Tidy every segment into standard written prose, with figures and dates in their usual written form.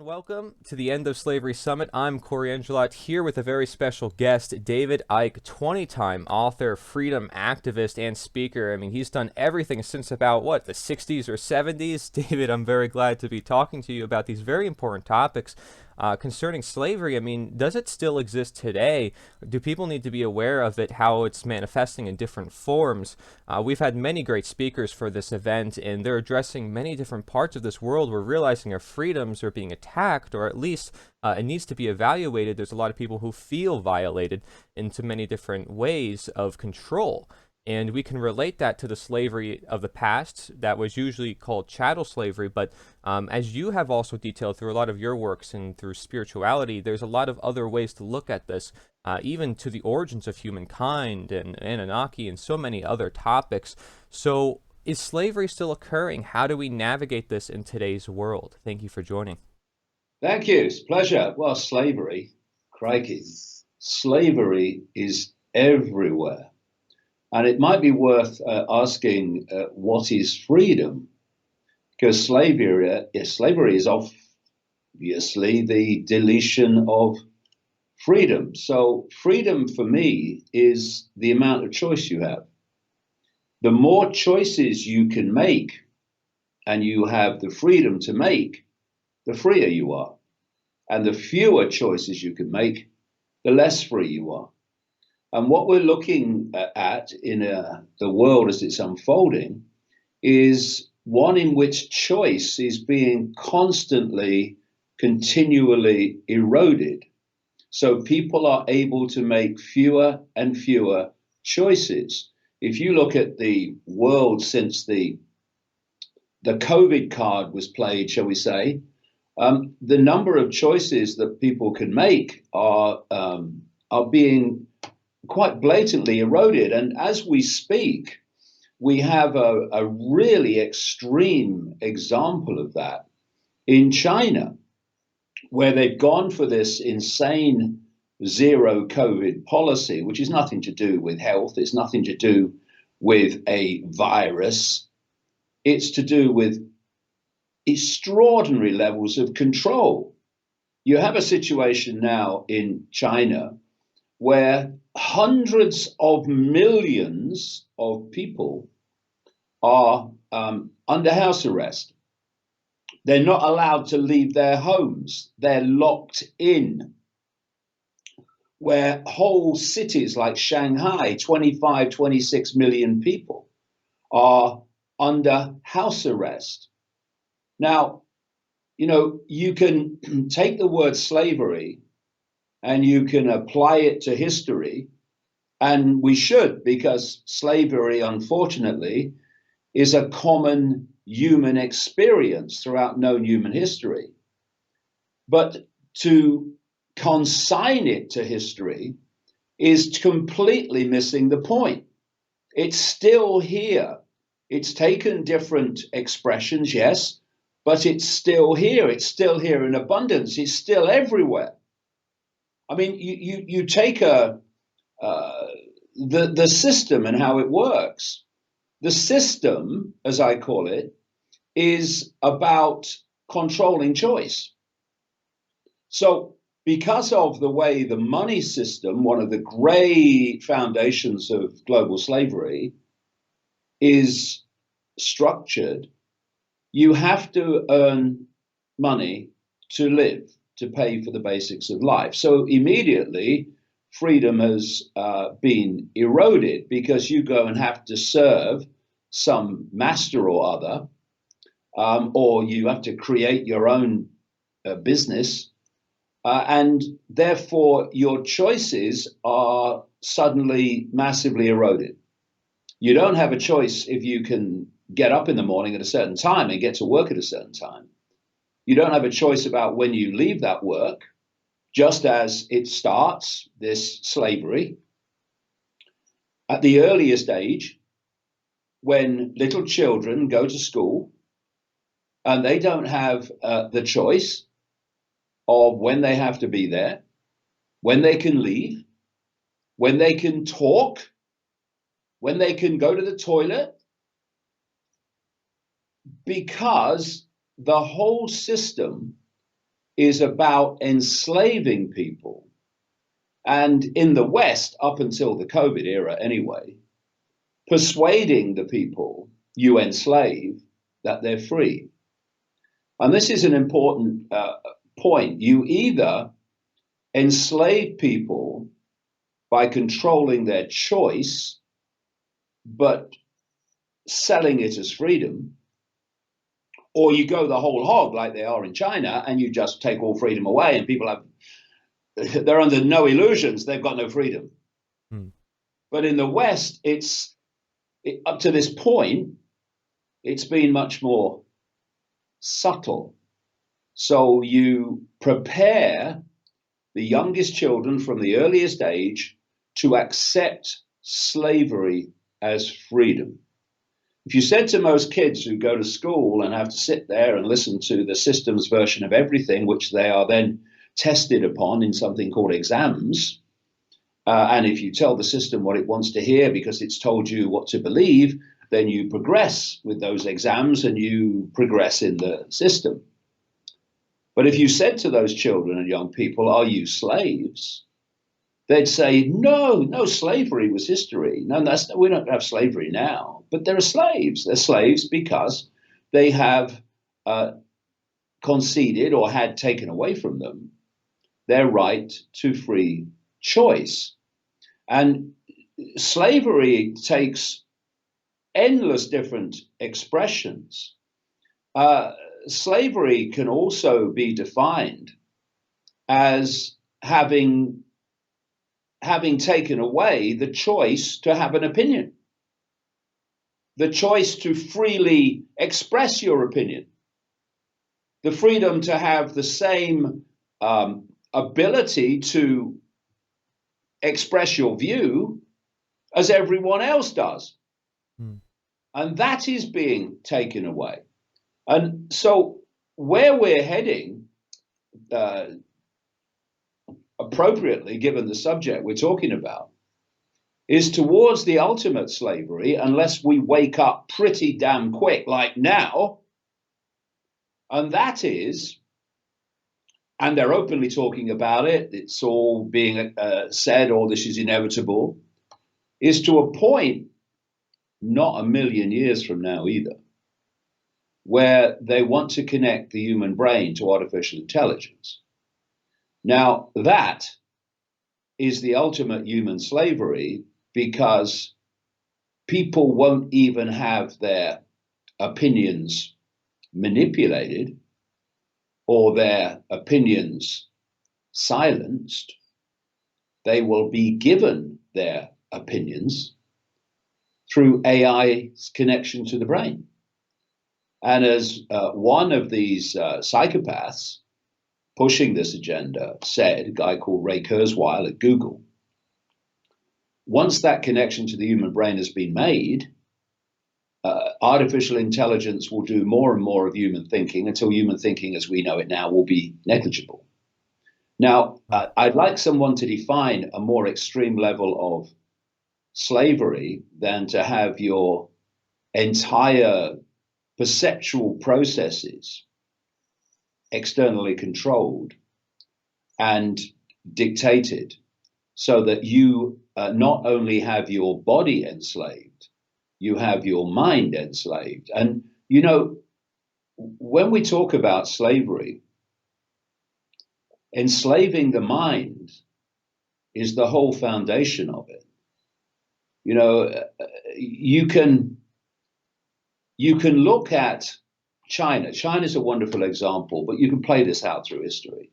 and welcome to the End of Slavery Summit. I'm Cory Endrulat here with a very special guest, David Icke, 20-time author, freedom activist, and speaker. I mean, he's done everything since about, the 60s or 70s? David, I'm very glad to be talking to you about these very important topics concerning slavery. I mean, does it still exist today? Do people need to be aware of it, how it's manifesting in different forms? We've had many great speakers for this event, and they're addressing many different parts of this world. We're realizing our freedoms are being attacked, or at least it needs to be evaluated. There's a lot of people who feel violated into many different ways of control. And we can relate that to the slavery of the past that was usually called chattel slavery. But as you have also detailed through a lot of your works and through spirituality, there's a lot of other ways to look at this, even to the origins of humankind and Anunnaki and so many other topics. So is slavery still occurring? How do we navigate this in today's world? Thank you for joining. Thank you. It's a pleasure. Well, slavery, crikey, slavery is everywhere. And it might be worth asking what is freedom? Because slavery is obviously the deletion of freedom. So freedom for me is the amount of choice you have. The more choices you can make and you have the freedom to make, the freer you are. And the fewer choices you can make, the less free you are. And what we're looking at in the world as it's unfolding is one in which choice is being constantly, continually eroded. So people are able to make fewer and fewer choices. If you look at the world since the COVID card was played, shall we say, the number of choices that people can make are being quite blatantly eroded. And as we speak, we have a really extreme example of that in China, where they've gone for this insane zero COVID policy, which is nothing to do with health. It's nothing to do with a virus. It's to do with extraordinary levels of control. You have a situation now in China where hundreds of millions of people are under house arrest. They're not allowed to leave their homes. They're locked in. Where whole cities like Shanghai, 25, 26 million people, are under house arrest. Now, you can take the word slavery and you can apply it to history, and we should, because slavery, unfortunately, is a common human experience throughout known human history. But to consign it to history is completely missing the point. It's still here. It's taken different expressions, yes, but it's still here. It's still here in abundance. It's still everywhere. I mean, you take the system and how it works. The system, as I call it, is about controlling choice. So because of the way the money system, one of the great foundations of global slavery, is structured, you have to earn money to live, to pay for the basics of life. So immediately, freedom has been eroded because you go and have to serve some master or other, or you have to create your own business. And therefore, your choices are suddenly massively eroded. You don't have a choice if you can get up in the morning at a certain time and get to work at a certain time. You don't have a choice about when you leave that work, just as it starts, this slavery, at the earliest age, when little children go to school and they don't have the choice of when they have to be there, when they can leave, when they can talk, when they can go to the toilet, because the whole system is about enslaving people. And in the West, up until the COVID era anyway, persuading the people you enslave that they're free. And this is an important point. You either enslave people by controlling their choice, but selling it as freedom, or you go the whole hog like they are in China and you just take all freedom away and people they're under no illusions, they've got no freedom. But in the West, up to this point, it's been much more subtle. So you prepare the youngest children from the earliest age to accept slavery as freedom. If you said to most kids who go to school and have to sit there and listen to the system's version of everything, which they are then tested upon in something called exams, and if you tell the system what it wants to hear because it's told you what to believe, then you progress with those exams and you progress in the system. But if you said to those children and young people, are you slaves? They'd say, no, slavery was history. No, we don't have slavery now. But they're slaves. They're slaves because they have conceded or had taken away from them their right to free choice. And slavery takes endless different expressions. Slavery can also be defined as having taken away the choice to have an opinion, the choice to freely express your opinion, the freedom to have the same ability to express your view as everyone else does. And that is being taken away. And so where we're heading, appropriately given the subject we're talking about, is towards the ultimate slavery unless we wake up pretty damn quick, like now. And that is, and they're openly talking about it, it's all being said, or this is inevitable, is to a point, not a million years from now either, where they want to connect the human brain to artificial intelligence. Now, that is the ultimate human slavery, because people won't even have their opinions manipulated or their opinions silenced. They will be given their opinions through AI's connection to the brain. And as one of these psychopaths pushing this agenda said, a guy called Ray Kurzweil at Google, once that connection to the human brain has been made, artificial intelligence will do more and more of human thinking until human thinking as we know it now will be negligible. Now, I'd like someone to define a more extreme level of slavery than to have your entire perceptual processes externally controlled and dictated, so that you not only have your body enslaved, you have your mind enslaved. And, you know, when we talk about slavery, enslaving the mind is the whole foundation of it. You know, you can look at China. China's a wonderful example, but you can play this out through history.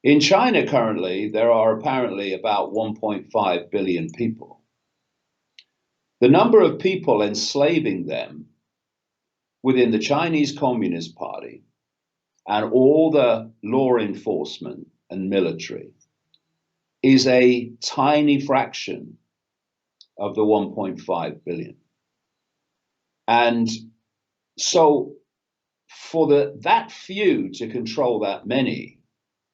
In China currently, there are apparently about 1.5 billion people. The number of people enslaving them within the Chinese Communist Party and all the law enforcement and military is a tiny fraction of the 1.5 billion. And so for that few to control that many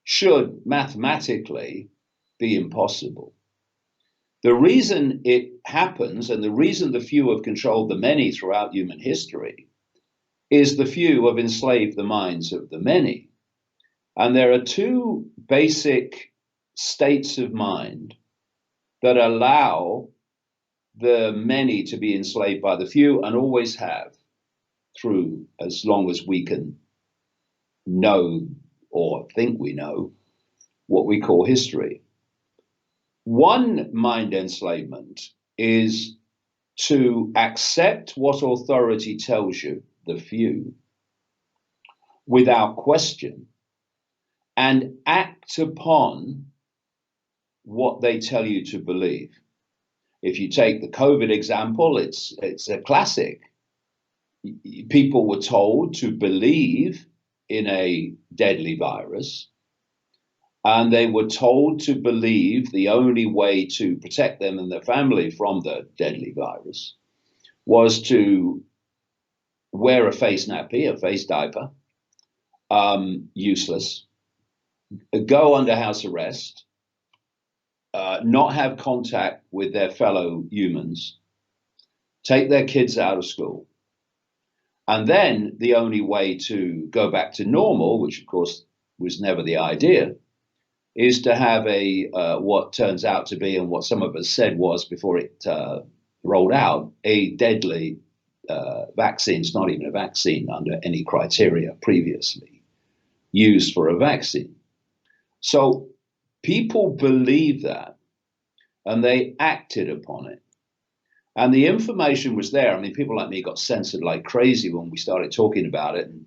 should mathematically be impossible. The reason it happens, and the reason the few have controlled the many throughout human history, is the few have enslaved the minds of the many. And there are two basic states of mind that allow the many to be enslaved by the few, and always have, through as long as we can know or think we know what we call history. One mind enslavement is to accept what authority tells you, the few, without question, and act upon what they tell you to believe. If you take the COVID example, it's a classic. People were told to believe in a deadly virus, and they were told to believe the only way to protect them and their family from the deadly virus was to wear a face nappy, a face diaper, useless, go under house arrest, not have contact with their fellow humans, take their kids out of school. And then the only way to go back to normal, which of course was never the idea, is to have a what turns out to be, and what some of us said was before it rolled out, a deadly vaccine. It's not even a vaccine under any criteria previously used for a vaccine. So people believe that, and they acted upon it. And the information was there. I mean, people like me got censored like crazy when we started talking about it and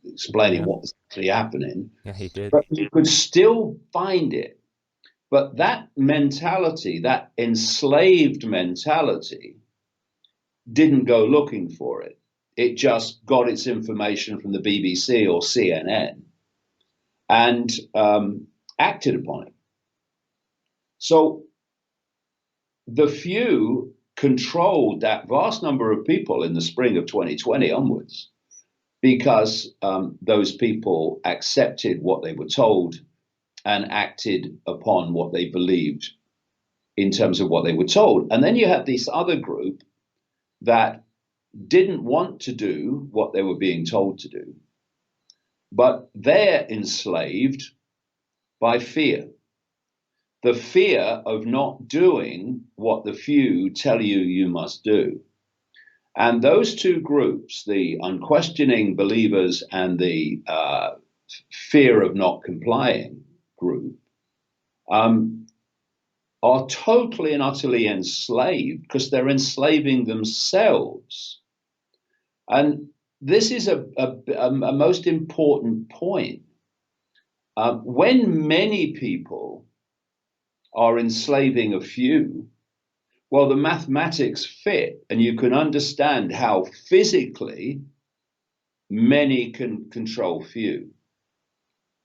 explaining what was actually happening. Yeah, he did. But you could still find it. But that mentality, that enslaved mentality, didn't go looking for it. It just got its information from the BBC or CNN and acted upon it. So the few controlled that vast number of people in the spring of 2020 onwards, because those people accepted what they were told and acted upon what they believed in terms of what they were told. And then you had this other group that didn't want to do what they were being told to do, but they're enslaved by fear. The fear of not doing what the few tell you you must do. And those two groups, the unquestioning believers and the fear of not complying group, are totally and utterly enslaved because they're enslaving themselves. And this is a most important point. When many people are enslaving a few, well, the mathematics fit, and you can understand how physically many can control few.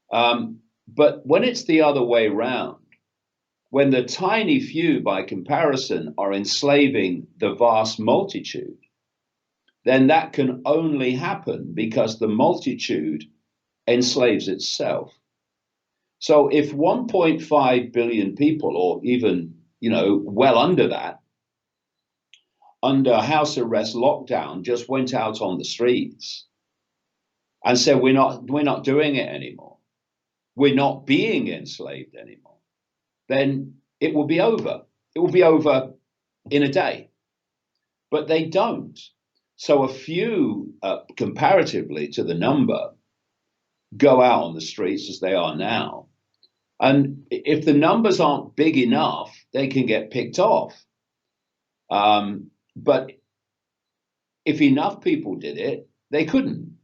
But when it's the other way around, when the tiny few, by comparison, are enslaving the vast multitude, then that can only happen because the multitude enslaves itself. So if 1.5 billion people, or even, well under that, under house arrest lockdown, just went out on the streets and said, we're not doing it anymore, we're not being enslaved anymore, then it will be over. It will be over in a day. But they don't. So a few, comparatively to the number, go out on the streets as they are now. And if the numbers aren't big enough, they can get picked off. But if enough people did it, they couldn't.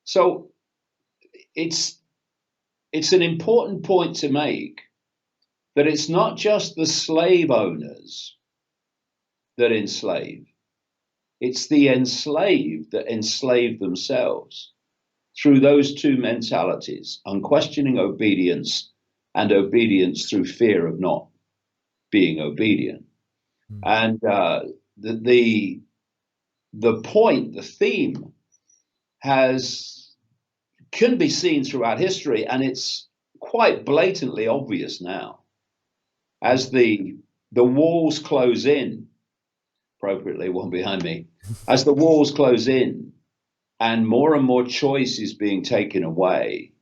So it's an important point to make, that it's not just the slave owners that enslave. It's the enslaved that enslave themselves through those two mentalities: unquestioning obedience and obedience through fear of not being obedient. And the point, the theme, can be seen throughout history, and it's quite blatantly obvious now as the walls close in. Appropriately, one behind me, as the walls close in and more choice is being taken away,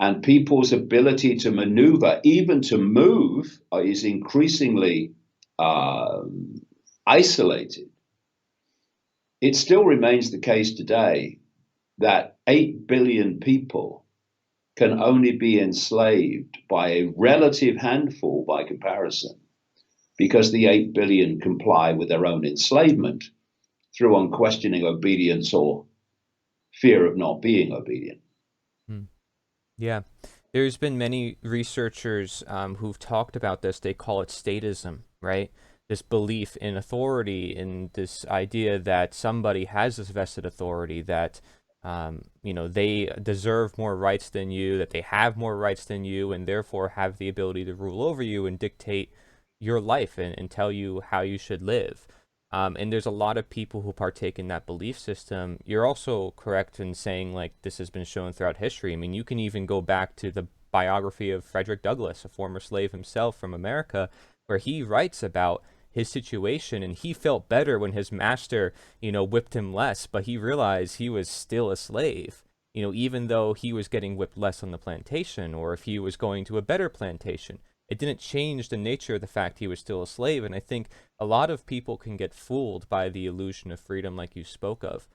and people's ability to maneuver, even to move, is increasingly isolated, it still remains the case today that 8 billion people can only be enslaved by a relative handful by comparison, because the 8 billion comply with their own enslavement through unquestioning obedience or fear of not being obedient. Hmm. Yeah. There's been many researchers who've talked about this. They call it statism, right? This belief in authority, in this idea that somebody has this vested authority, that they deserve more rights than you, that they have more rights than you, and therefore have the ability to rule over you and dictate your life and tell you how you should live. And there's a lot of people who partake in that belief system. You're also correct in saying, like, this has been shown throughout history. I mean, you can even go back to the biography of Frederick Douglass, a former slave himself from America, where he writes about his situation, and he felt better when his master, whipped him less, but he realized he was still a slave. Even though he was getting whipped less on the plantation, or if he was going to a better plantation, it didn't change the nature of the fact he was still a slave. And I think a lot of people can get fooled by the illusion of freedom, like you spoke of.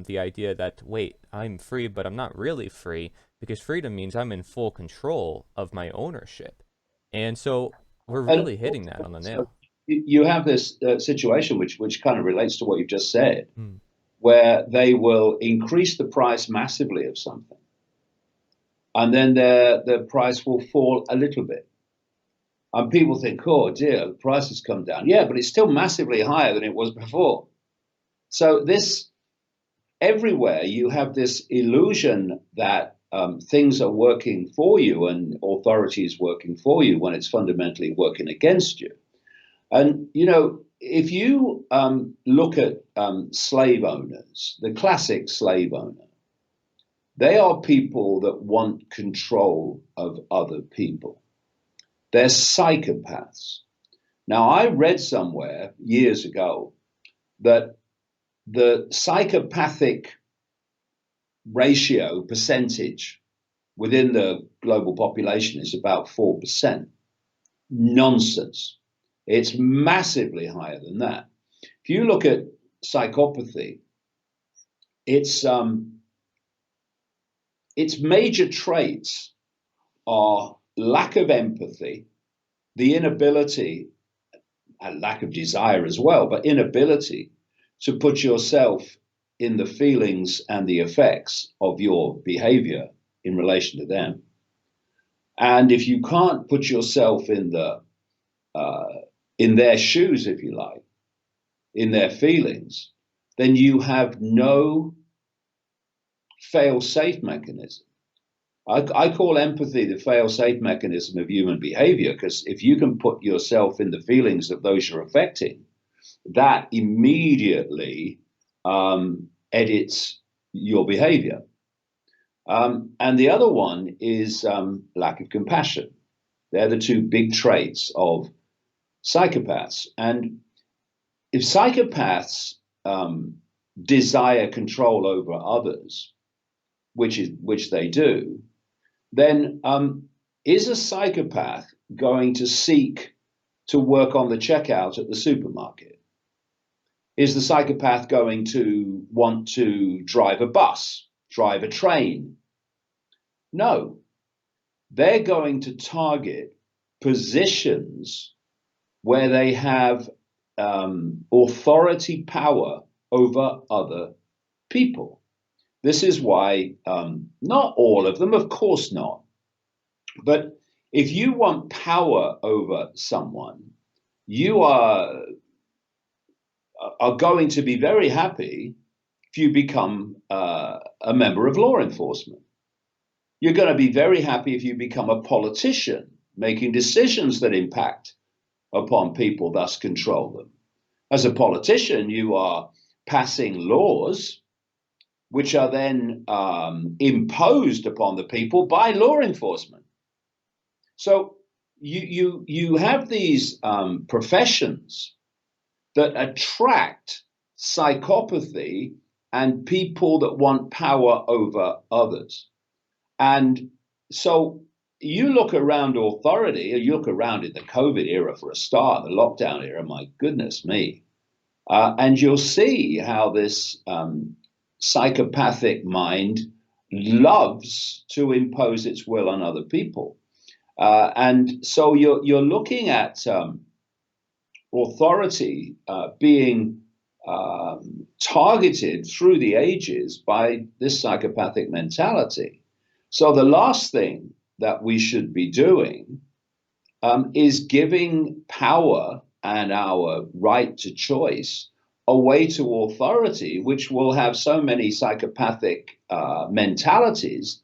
The idea that, wait, I'm free, but I'm not really free, because freedom means I'm in full control of my ownership. And so we're And really hitting that on the so nail. you have this situation which kind of relates to what you've just said, Hmm. where they will increase the price massively of something, and then the price will fall a little bit. And people think, oh dear, the price has come down. Yeah, but it's still massively higher than it was before. So this everywhere you have this illusion that things are working for you and authority is working for you when it's fundamentally working against you. And if you look at slave owners, the classic slave owner, they are people that want control of other people. They're psychopaths. Now, I read somewhere years ago that the psychopathic ratio percentage within the global population is about 4%. Nonsense. It's massively higher than that. If you look at psychopathy, its major traits are lack of empathy, the inability, and lack of desire as well, but inability to put yourself in the feelings and the effects of your behavior in relation to them. And if you can't put yourself in their shoes, if you like, in their feelings, then you have no fail-safe mechanism. I call empathy the fail-safe mechanism of human behavior, because if you can put yourself in the feelings of those you're affecting, that immediately edits your behavior. And the other one is lack of compassion. They're the two big traits of psychopaths. And if psychopaths desire control over others, which they do, then is a psychopath going to seek to work on the checkout at the supermarket? Is the psychopath going to want to drive a bus, drive a train? No, they're going to target positions where they have authority power over other people. This is why not all of them, of course not, but if you want power over someone, you are going to be very happy if you become a member of law enforcement. You're going to be very happy if you become a politician, making decisions that impact upon people, thus control them. As a politician, you are passing laws which are then imposed upon the people by law enforcement. So you have these professions that attract psychopathy and people that want power over others. And So you look around authority, or you look around in the COVID era for a start, the lockdown era, my goodness me, and you'll see how this psychopathic mind loves to impose its will on other people. And so you're looking at authority being targeted through the ages by this psychopathic mentality. So the last thing that we should be doing is giving power and our right to choice away to authority, which will have so many psychopathic mentalities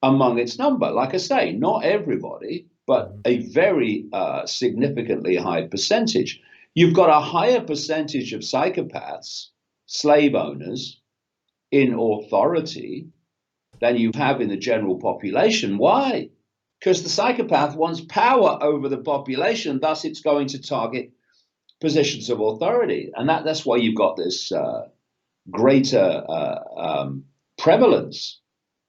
among its number. Like I say, not everybody, but a very significantly high percentage. You've got a higher percentage of psychopaths, slave owners, in authority than you have in the general population. Why? Because the psychopath wants power over the population, thus it's going to target positions of authority. And that's why you've got this greater prevalence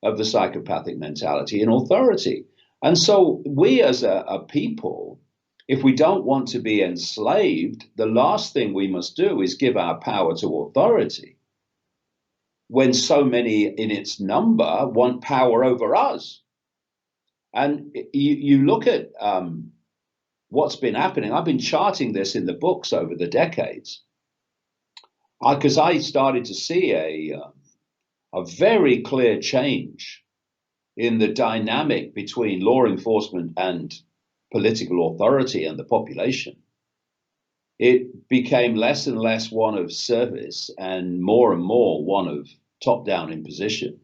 of the psychopathic mentality in authority. And so we as a people, if we don't want to be enslaved, the last thing we must do is give our power to authority when so many in its number want power over us. And you look at what's been happening. I've been charting this in the books over the decades because I started to see a very clear change in the dynamic between law enforcement and political authority and the population. It became less and less one of service and more one of top-down imposition.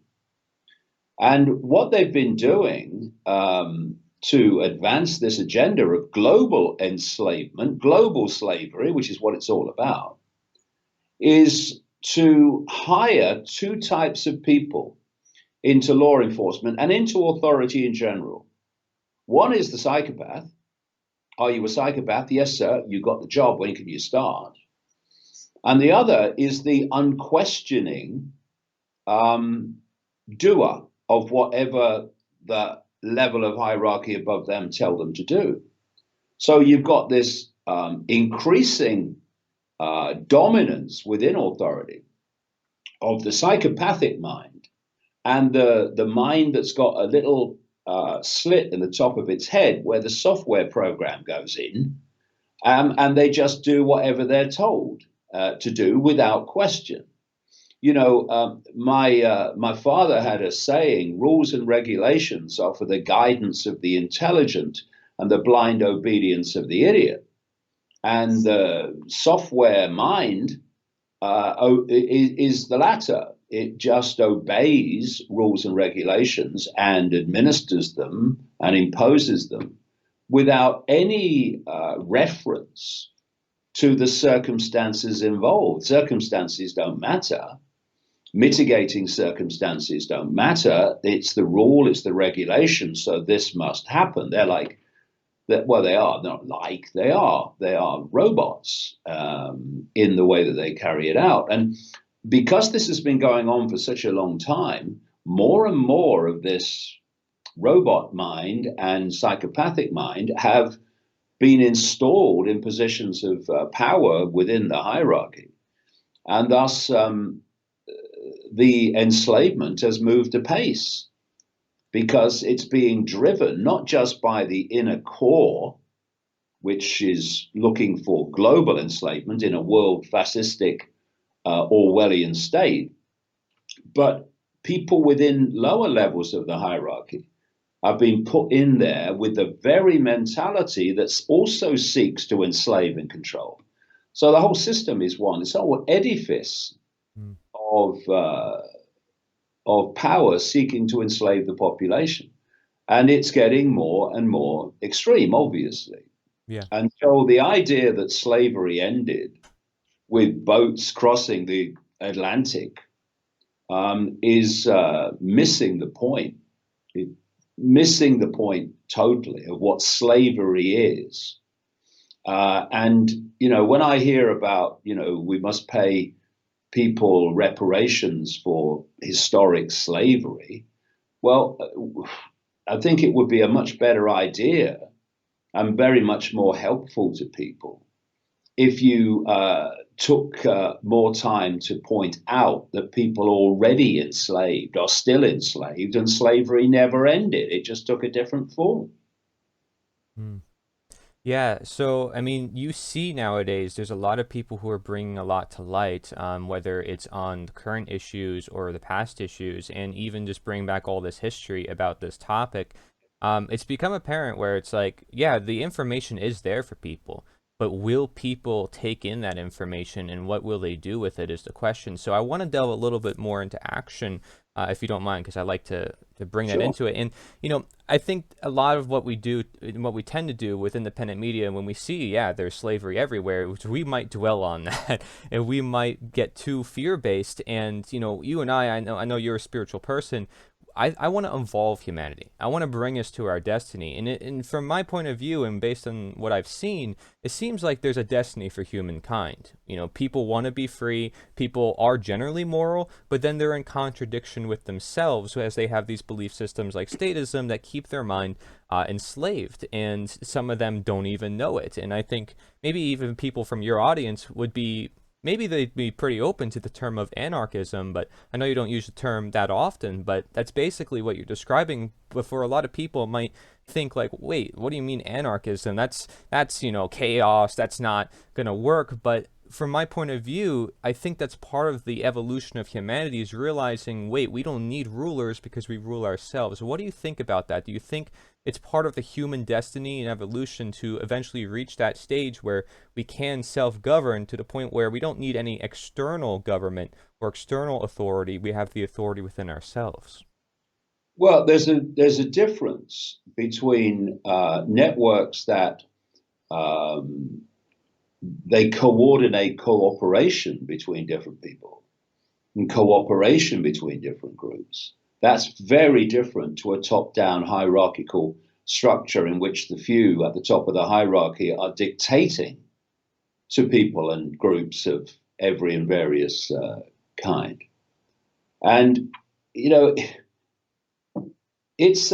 And what they've been doing to advance this agenda of global enslavement, global slavery, which is what it's all about, is to hire two types of people into law enforcement and into authority in general. One is the psychopath. Are you a psychopath? Yes, sir. You got the job. When can you start? And the other is the unquestioning doer of whatever the level of hierarchy above them tell them to do. So you've got this increasing dominance within authority of the psychopathic mind, and the mind that's got a little slit in the top of its head where the software program goes in, and they just do whatever they're told to do without question. You know, my father had a saying: rules and regulations are for the guidance of the intelligent and the blind obedience of the idiot. And the software mind is the latter. It just obeys rules and regulations and administers them and imposes them without any reference to the circumstances involved. Circumstances don't matter. Mitigating circumstances don't matter. It's the rule, it's the regulation, so this must happen. They're like, well, they are not like, they are robots in the way that they carry it out. And because this has been going on for such a long time, more and more of this robot mind and psychopathic mind have been installed in positions of power within the hierarchy. And thus, the enslavement has moved apace because it's being driven not just by the inner core, which is looking for global enslavement in a world fascistic Orwellian state, but people within lower levels of the hierarchy have been put in there with the very mentality that also seeks to enslave and control. So the whole system is one. It's a whole edifice of power seeking to enslave the population. And it's getting more and more extreme, obviously. Yeah. And so the idea that slavery ended with boats crossing the Atlantic is missing the point. Missing the point totally of what slavery is. And, you know, when I hear about, you know, we must pay people reparations for historic slavery, well, I think it would be a much better idea and very much more helpful to people if you took more time to point out that people already enslaved are still enslaved, and slavery never ended. It just took a different form. Hmm. Yeah, so I mean, you see nowadays there's a lot of people who are bringing a lot to light, whether it's on the current issues or the past issues, and even just bring back all this history about this topic. It's become apparent where it's like, yeah, the information is there for people, but will people take in that information and what will they do with it is the question. So I want to delve a little bit more into action, if you don't mind, because I like to bring that Sure. into it. And I think a lot of what we do, what we tend to do with independent media, when we see, yeah, there's slavery everywhere, which we might dwell on that, and we might get too fear-based. And you and I know you're a spiritual person. I want to evolve humanity. I want to bring us to our destiny. And from my point of view, and based on what I've seen, it seems like there's a destiny for humankind. People want to be free. People are generally moral, but then they're in contradiction with themselves as they have these belief systems like statism that keep their mind enslaved. And some of them don't even know it. And I think maybe even people from your audience would be, maybe they'd be pretty open to the term of anarchism, but I know you don't use the term that often, but that's basically what you're describing. But for a lot of people, it might think like, wait, what do you mean anarchism? That's chaos. That's not going to work. But from my point of view, I think that's part of the evolution of humanity is realizing, wait, we don't need rulers because we rule ourselves. What do you think about that? Do you think it's part of the human destiny and evolution to eventually reach that stage where we can self-govern to the point where we don't need any external government or external authority? We have the authority within ourselves. Well, there's a difference between networks that um, they coordinate cooperation between different people and cooperation between different groups. That's very different to a top-down hierarchical structure in which the few at the top of the hierarchy are dictating to people and groups of every and various kind. And you know, it's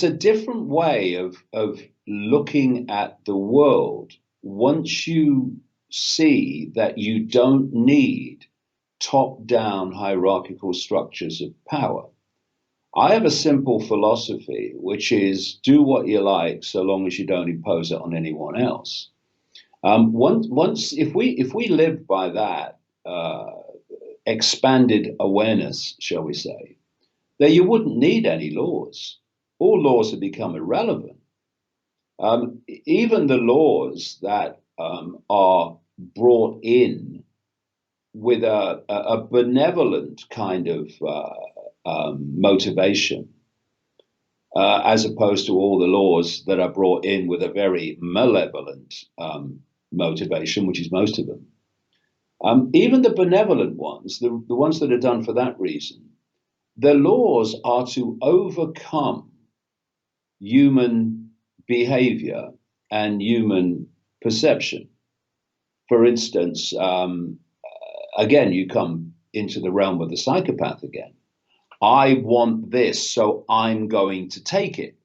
a different way of looking at the world once you see that you don't need top-down hierarchical structures of power. I have a simple philosophy, which is do what you like so long as you don't impose it on anyone else. Once if we lived by that expanded awareness, shall we say, then you wouldn't need any laws. All laws have become irrelevant. Even the laws that are brought in with a benevolent kind of motivation, as opposed to all the laws that are brought in with a very malevolent motivation, which is most of them. Even the benevolent ones, the ones that are done for that reason, the laws are to overcome human behavior and human perception. For instance, again, you come into the realm of the psychopath again. I want this, so I'm going to take it.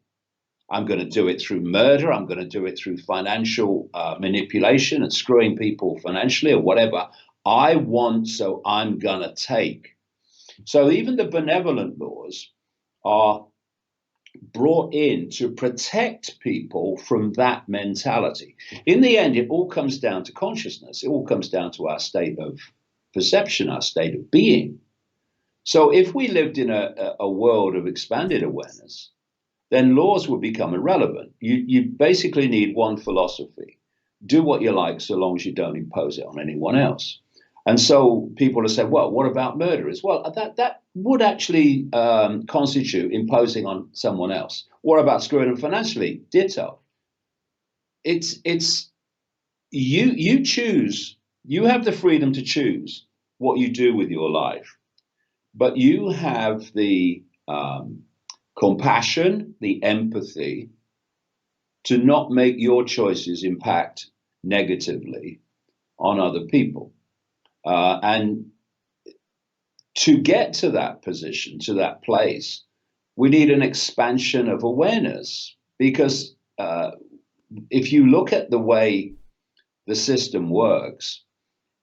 I'm going to do it through murder. I'm going to do it through financial manipulation and screwing people financially or whatever. I want, so I'm going to take. So even the benevolent laws are brought in to protect people from that mentality. In the end, it all comes down to consciousness. It all comes down to our state of perception, our state of being. So if we lived in a world of expanded awareness, then laws would become irrelevant. You basically need one philosophy. Do what you like so long as you don't impose it on anyone else. And so people have said, well, what about murderers? Well, that would actually constitute imposing on someone else. What about screwing them financially? Ditto. It's you choose. You have the freedom to choose what you do with your life, but you have the compassion, the empathy to not make your choices impact negatively on other people. And to get to that position, to that place, we need an expansion of awareness, because if you look at the way the system works,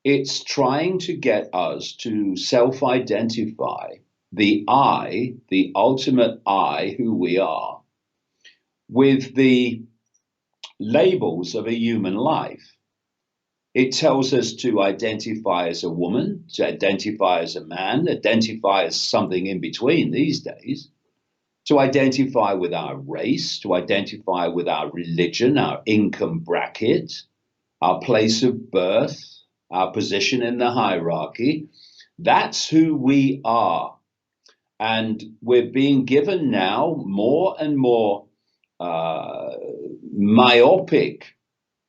it's trying to get us to self-identify the I, the ultimate I, who we are, with the labels of a human life. It tells us to identify as a woman, to identify as a man, identify as something in between these days, to identify with our race, to identify with our religion, our income bracket, our place of birth, our position in the hierarchy. That's who we are. And we're being given now more and more myopic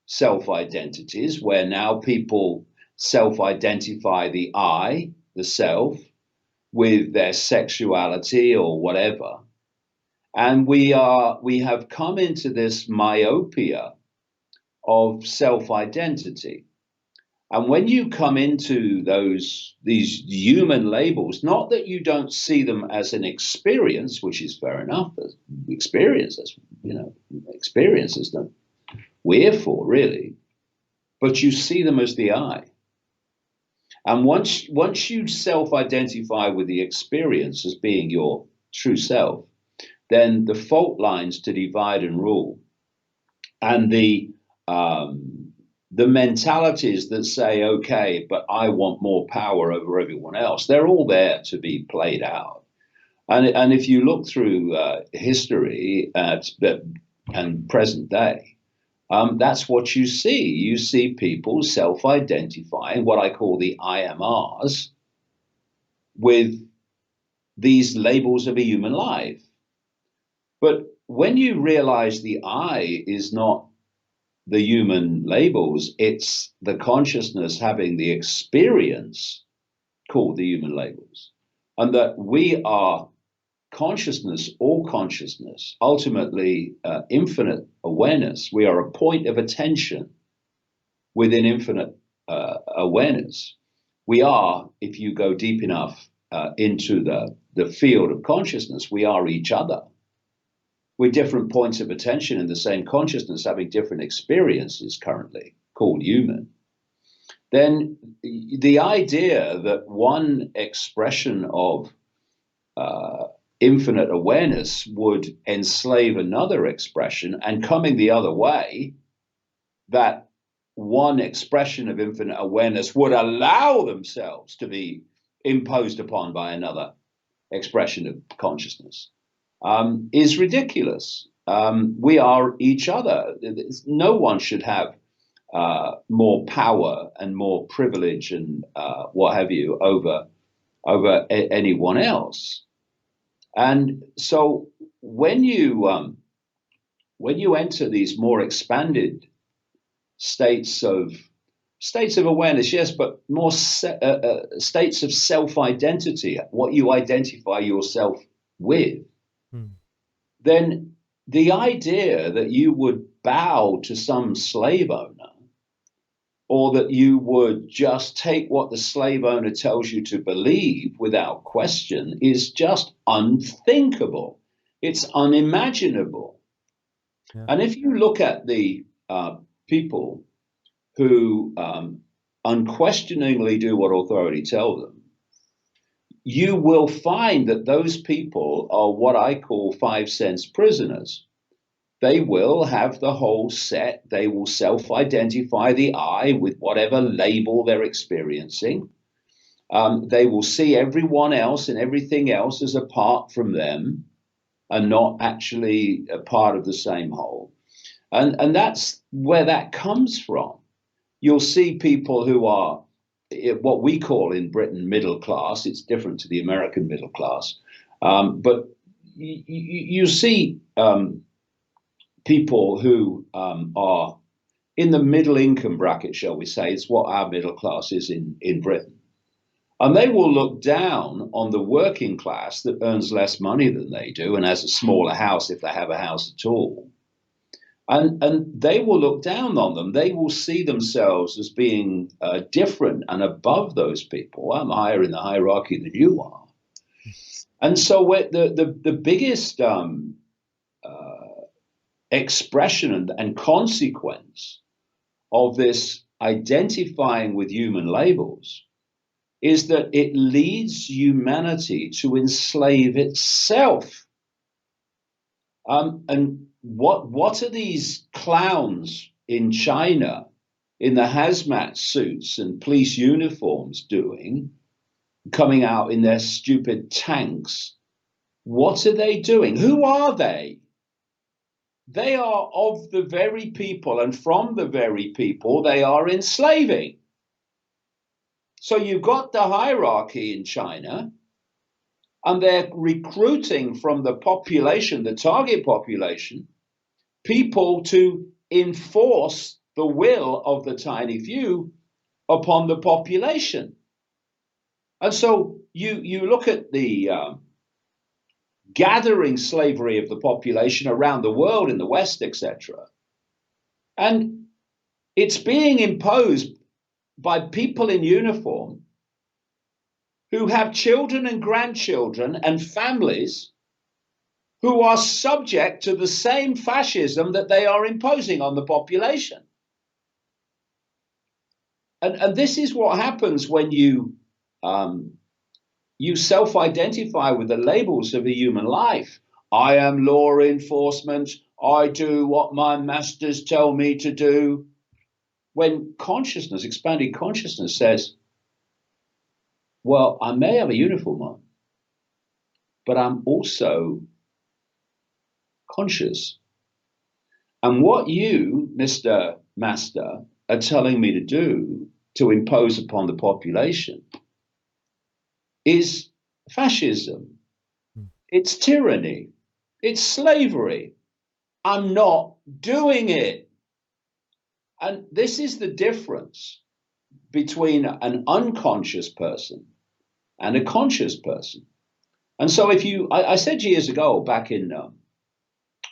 self-identities, where now people self-identify the I, the self, with their sexuality or whatever. And we have come into this myopia of self-identity. And when you come into these human labels, not that you don't see them as an experience, which is fair enough, experiences, experiences that we're for, really, but you see them as the I. And once you self-identify with the experience as being your true self, then the fault lines to divide and rule, and the mentalities that say, okay, but I want more power over everyone else, they're all there to be played out. And if you look through history and present day, that's what you see. You see people self-identifying, what I call the IMRs, with these labels of a human life. But when you realize the I is not the human labels, it's the consciousness having the experience called the human labels, and that we are consciousness, all consciousness, ultimately infinite awareness. We are a point of attention within infinite awareness. We are, if you go deep enough into the field of consciousness, we are each other. We're different points of attention in the same consciousness, having different experiences currently, called human. Then the idea that one expression of infinite awareness would enslave another expression, and coming the other way, that one expression of infinite awareness would allow themselves to be imposed upon by another expression of consciousness, is ridiculous. We are each other. No one should have more power and more privilege and what have you over anyone else. And so when you enter these more expanded states of awareness, yes, but more states of self-identity, what you identify yourself with, then the idea that you would bow to some slave owner, or that you would just take what the slave owner tells you to believe without question, is just unthinkable. It's unimaginable. Yeah. And if you look at the people who unquestioningly do what authority tells them, you will find that those people are what I call 5 sense prisoners. They will have the whole set. They will self-identify the I with whatever label they're experiencing. They will see everyone else and everything else as apart from them and not actually a part of the same whole. And that's where that comes from. You'll see people who are what we call in Britain middle class. It's different to the American middle class. But you see people who are in the middle income bracket, shall we say. It's what our middle class is in Britain. And they will look down on the working class that earns less money than they do and has a smaller house, if they have a house at all. And they will look down on them. They will see themselves as being different and above those people. I'm higher in the hierarchy than you are. And so the biggest expression and consequence of this identifying with human labels is that it leads humanity to enslave itself. And what are these clowns in China in the hazmat suits and police uniforms doing, coming out in their stupid tanks? What are they doing? Who are they? They are of the very people, and from the very people they are enslaving. So you've got the hierarchy in China, and they're recruiting from the population, the target population, people to enforce the will of the tiny few upon the population. And so you look at the gathering slavery of the population around the world, in the West, etc., and it's being imposed by people in uniform who have children and grandchildren and families who are subject to the same fascism that they are imposing on the population. And this is what happens when you self-identify with the labels of a human life. I am law enforcement. I do what my masters tell me to do. When consciousness, expanded consciousness, says, well, I may have a uniform on, but I'm also conscious. And what you, Mr. Master, are telling me to do, to impose upon the population, is fascism. It's tyranny. It's slavery. I'm not doing it. And this is the difference between an unconscious person and a conscious person. And so if you, I said years ago, back in the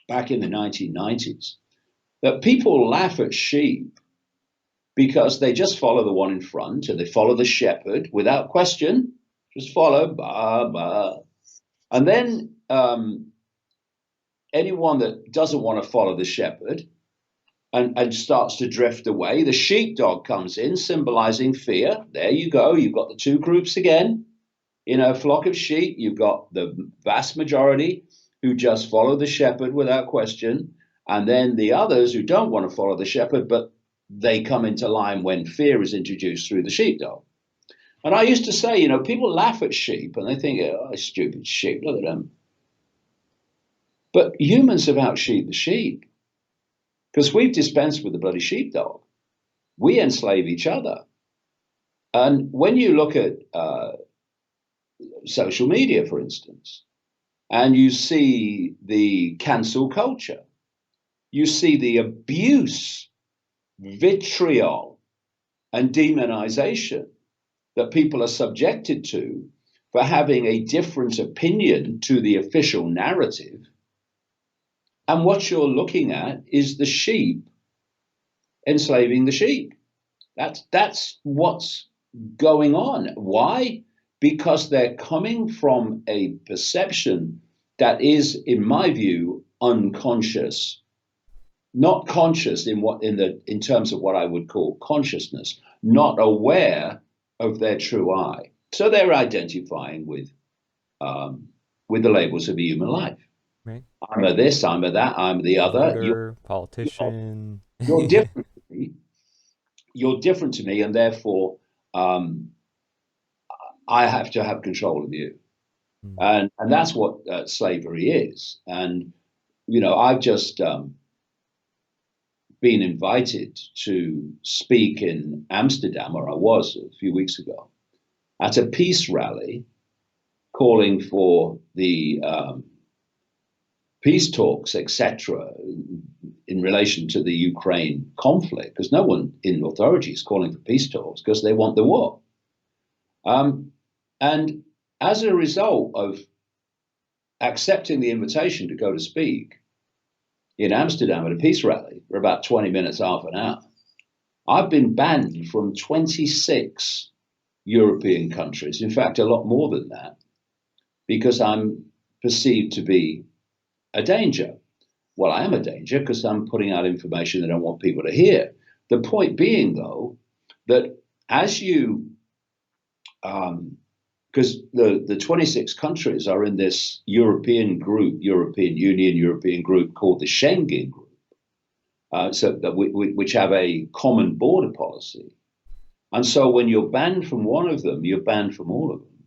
1990s, that people laugh at sheep because they just follow the one in front, and they follow the shepherd without question, just follow, bah, bah. And then anyone that doesn't want to follow the shepherd and starts to drift away, the sheepdog comes in, symbolizing fear. There you go. You've got the two groups again. In a flock of sheep, you've got the vast majority who just follow the shepherd without question, and then the others who don't want to follow the shepherd, but they come into line when fear is introduced through the sheepdog. And I used to say, people laugh at sheep and they think, oh, stupid sheep, look at them. But humans have out-sheep the sheep because we've dispensed with the bloody sheepdog. We enslave each other. And when you look at social media, for instance, and you see the cancel culture, you see the abuse, vitriol, and demonization that people are subjected to for having a different opinion to the official narrative. And what you're looking at is the sheep enslaving the sheep. That's what's going on. Why? Because they're coming from a perception that is, in my view, unconscious, not conscious in terms of what I would call consciousness, not aware of their true I. So they're identifying with the labels of a human life. Right. I'm a this, I'm a that, I'm the other. Voter, politician. You're different. You're different to me, and therefore I have to have control of you. And that's what slavery is. And I've just been invited to speak in Amsterdam, where I was a few weeks ago, at a peace rally calling for the peace talks, etc., in relation to the Ukraine conflict, because no one in authority is calling for peace talks because they want the war. And as a result of accepting the invitation to go to speak, in Amsterdam at a peace rally for about 20 minutes, half an hour. I've been banned from 26 European countries, in fact, a lot more than that, because I'm perceived to be a danger. Well, I am a danger because I'm putting out information that I don't want people to hear. The point being, though, that as you, because the 26 countries are in this European group, European Union, European group called the Schengen group, which have a common border policy. And so when you're banned from one of them, you're banned from all of them.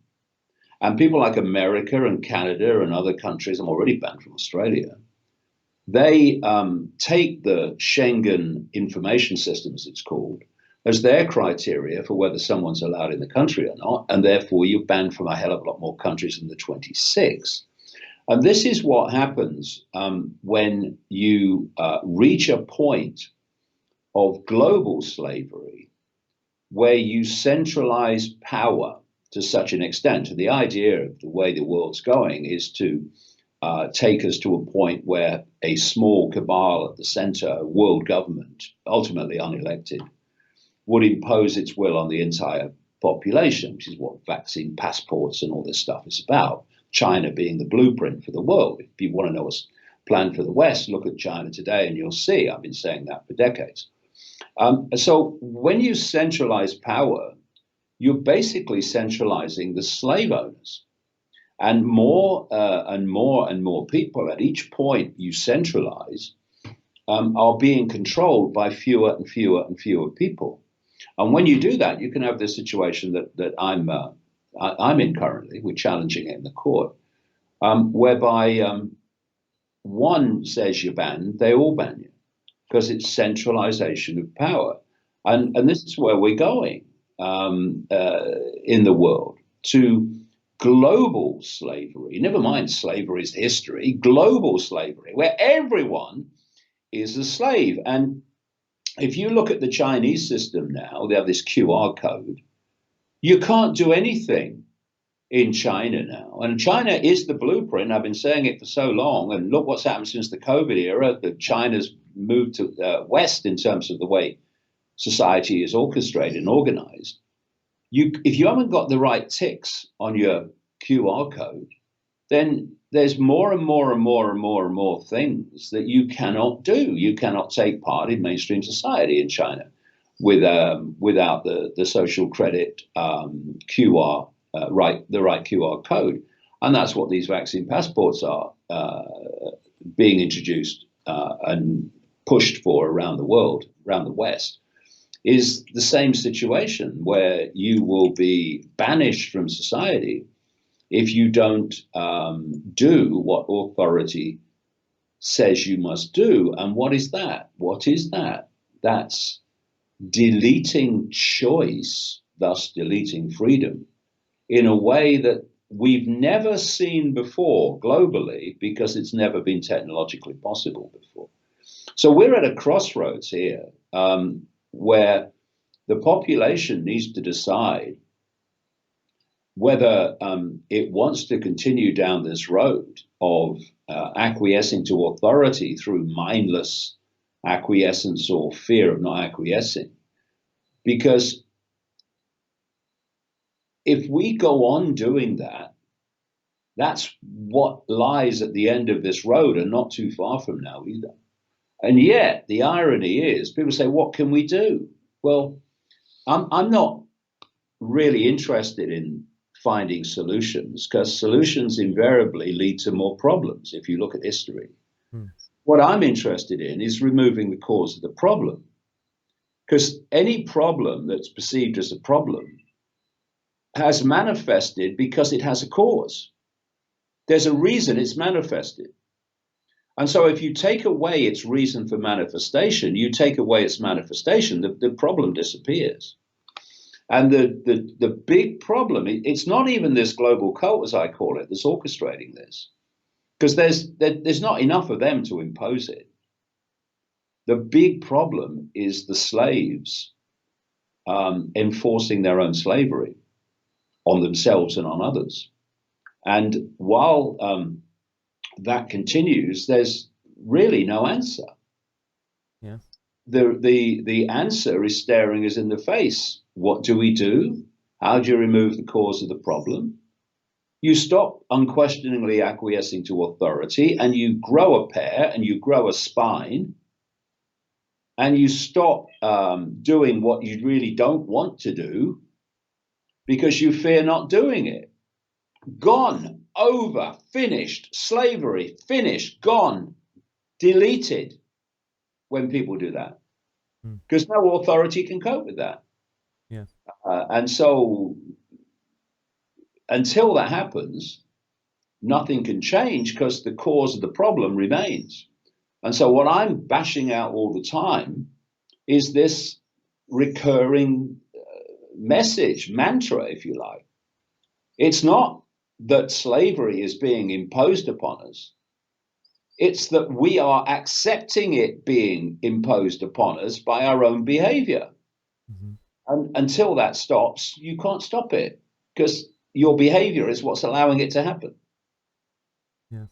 And people like America and Canada and other countries, I'm already banned from Australia, they take the Schengen information system, as it's called, as their criteria for whether someone's allowed in the country or not. And therefore, you're banned from a hell of a lot more countries than the 26. And this is what happens when you reach a point of global slavery where you centralize power to such an extent. And the idea of the way the world's going is to take us to a point where a small cabal at the center, world government, ultimately unelected, would impose its will on the entire population, which is what vaccine passports and all this stuff is about. China being the blueprint for the world. If you want to know what's planned for the West, look at China today and you'll see. I've been saying that for decades. So when you centralize power, you're basically centralizing the slave owners. And more and more people at each point you centralize are being controlled by fewer and fewer and fewer people. And when you do that, you can have this situation that I'm in currently. We're challenging it in the court, whereby one says you're banned, they all ban you because it's centralization of power. And this is where we're going in the world, to global slavery. Never mind slavery's history, global slavery, where everyone is a slave. And if you look at the Chinese system now, they have this QR code. You can't do anything in China now. And China is the blueprint. I've been saying it for so long. And look what's happened since the COVID era. That China's moved to the West in terms of the way society is orchestrated and organized. If you haven't got the right ticks on your QR code, then there's more and more and more and more and more things that you cannot do. You cannot take part in mainstream society in China without the social credit QR, the right QR code. And that's what these vaccine passports are being introduced and pushed for around the world, around the West, is the same situation where you will be banished from society if you don't do what authority says you must do. And what is that? What is that? That's deleting choice, thus deleting freedom, in a way that we've never seen before globally, because it's never been technologically possible before. So we're at a crossroads here where the population needs to decide whether it wants to continue down this road of acquiescing to authority through mindless acquiescence or fear of not acquiescing. Because if we go on doing that, that's what lies at the end of this road, and not too far from now either. And yet the irony is, people say, what can we do? Well, I'm not really interested in finding solutions, because solutions invariably lead to more problems if you look at history. What I'm interested in is removing the cause of the problem, because any problem that's perceived as a problem has manifested because it has a cause. There's a reason it's manifested. And so if you take away its reason for manifestation, you take away its manifestation, the problem disappears. And the big problem, it's not even this global cult, as I call it, that's orchestrating this, because there's not enough of them to impose it. The big problem is the slaves enforcing their own slavery on themselves and on others. And while that continues, there's really no answer. Yeah. The answer is staring us in the face. What do we do? How do you remove the cause of the problem? You stop unquestioningly acquiescing to authority, and you grow a pair and you grow a spine, and you stop doing what you really don't want to do because you fear not doing it. Gone, over, finished, slavery, finished, gone, deleted when people do that. Because no authority can cope with that. Yeah. And so until that happens, nothing can change because the cause of the problem remains. And so what I'm bashing out all the time is this recurring message, mantra, if you like. It's not that slavery is being imposed upon us. It's that we are accepting it being imposed upon us by our own behavior. Mm-hmm. And until that stops, you can't stop it because your behavior is what's allowing it to happen. Yeah.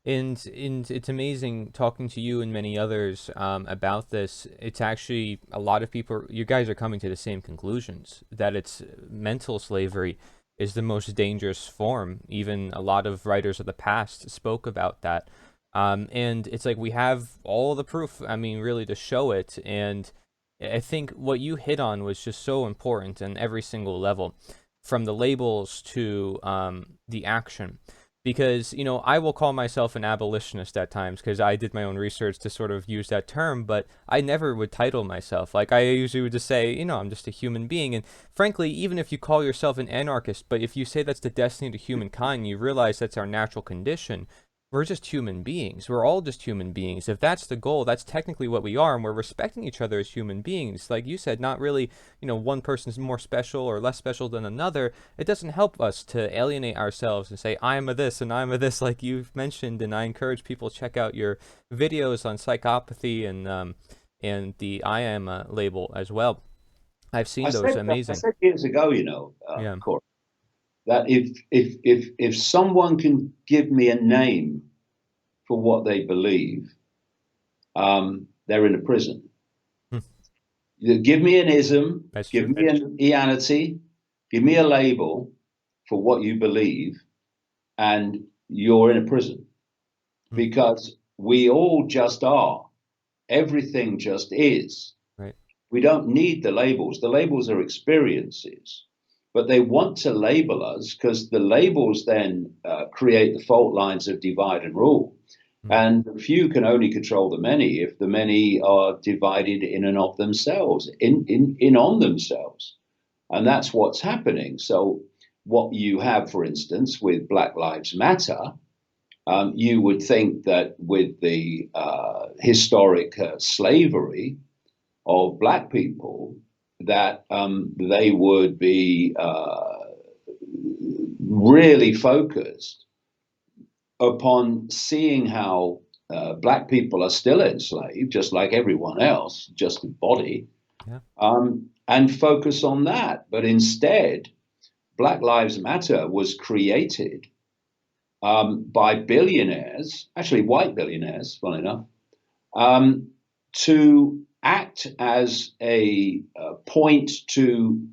And it's amazing talking to you and many others about this. It's actually a lot of people, you guys are coming to the same conclusions, that it's mental slavery is the most dangerous form. Even a lot of writers of the past spoke about that. And it's like we have all the proof, I mean, really to show it. And I think what you hit on was just so important on every single level, from the labels to the action. Because, you know, I will call myself an abolitionist at times because I did my own research to sort of use that term, but I never would title myself. Like, I usually would just say, you know, I'm just a human being. And frankly, even if you call yourself an anarchist, but if you say that's the destiny of humankind, you realize that's our natural condition. We're just human beings. We're all just human beings. If that's the goal, that's technically what we are, and we're respecting each other as human beings. Like you said, not really, you know, one person's more special or less special than another. It doesn't help us to alienate ourselves and say, I'm a this and I'm a this, like you've mentioned. And I encourage people to check out your videos on psychopathy and the I am label as well. I've seen those. I Amazing. said years ago, you know, Yeah. Cory, that if someone can give me a name for what they believe, they're in a prison. Hmm. Give me an ism, That's give true. me an eanity, give me a label for what you believe, and you're in a prison Hmm. because we all just are. Everything just is. Right. We don't need the labels. The labels are experiences, but they want to label us because the labels then create the fault lines of divide and rule. Hmm. And the few can only control the many if the many are divided in and of themselves, in on themselves. And that's what's happening. So what you have, for instance, with Black Lives Matter, you would think that with the historic slavery of black people, that they would be really focused upon seeing how black people are still enslaved, just like everyone else, just in body, Yeah. and focus on that. But instead, Black Lives Matter was created by billionaires, actually white billionaires, funny enough, to act as a point to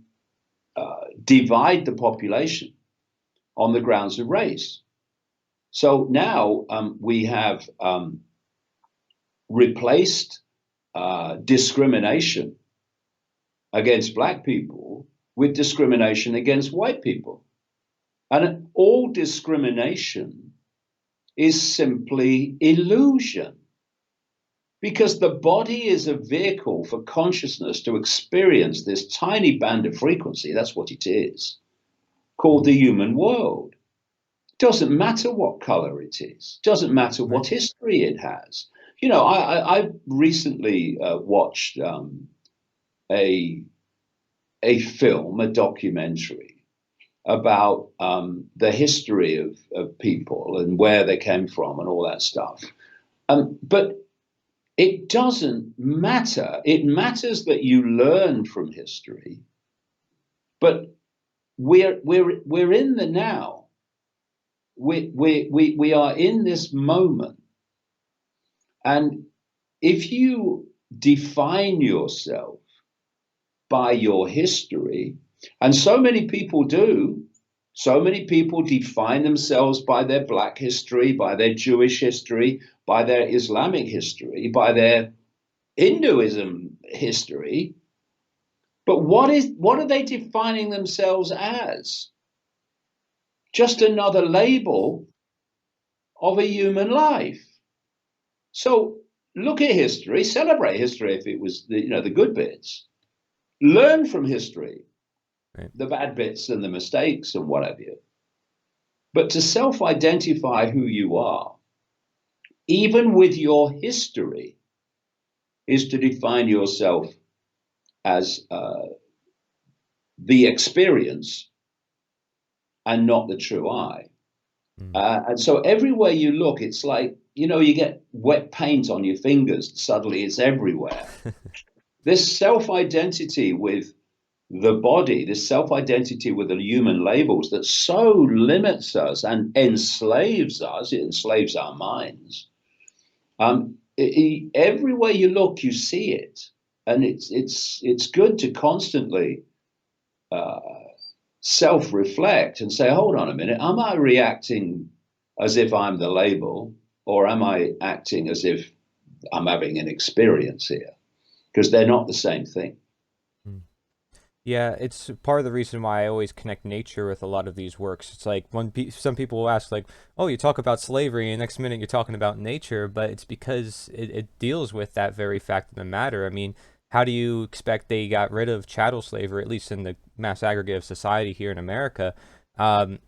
divide the population on the grounds of race. So now we have replaced discrimination against black people with discrimination against white people. And all discrimination is simply illusion, because the body is a vehicle for consciousness to experience this tiny band of frequency. That's what it is, called the human world. It doesn't matter what color it is, doesn't matter Right. what history it has. You know, I recently watched a film, a documentary about the history of people and where they came from and all that stuff. But it doesn't matter. It matters that you learn from history, but we're in the now. We are in this moment, And if you define yourself by your history, and so many people do, so many people define themselves by their Black history, by their Jewish history, by their Islamic history, by their Hinduism history. But what are they defining themselves as? Just another label of a human life. So look at history, celebrate history if it was the good bits, learn from history, Right. the bad bits and the mistakes and whatever. But to self-identify who you are, even with your history, is to define yourself as the experience and not the true I. Mm. And so everywhere you look, it's like, you get wet paint on your fingers. Suddenly it's everywhere. This self-identity with the body, this self-identity with the human labels that so limits us and enslaves us, it enslaves our minds. Everywhere you look, you see it. And it's good to constantly uh, self-reflect and say, hold on a minute, am I reacting as if I'm the label, or am I acting as if I'm having an experience here? Because they're not the same thing. Mm. Yeah, it's part of the reason why I always connect nature with a lot of these works. It's like when some people will ask, like, "Oh, you talk about slavery, and next minute you're talking about nature," but it's because it deals with that very fact of the matter. I mean, how do you expect they got rid of chattel slavery, at least in the mass aggregate of society here in America,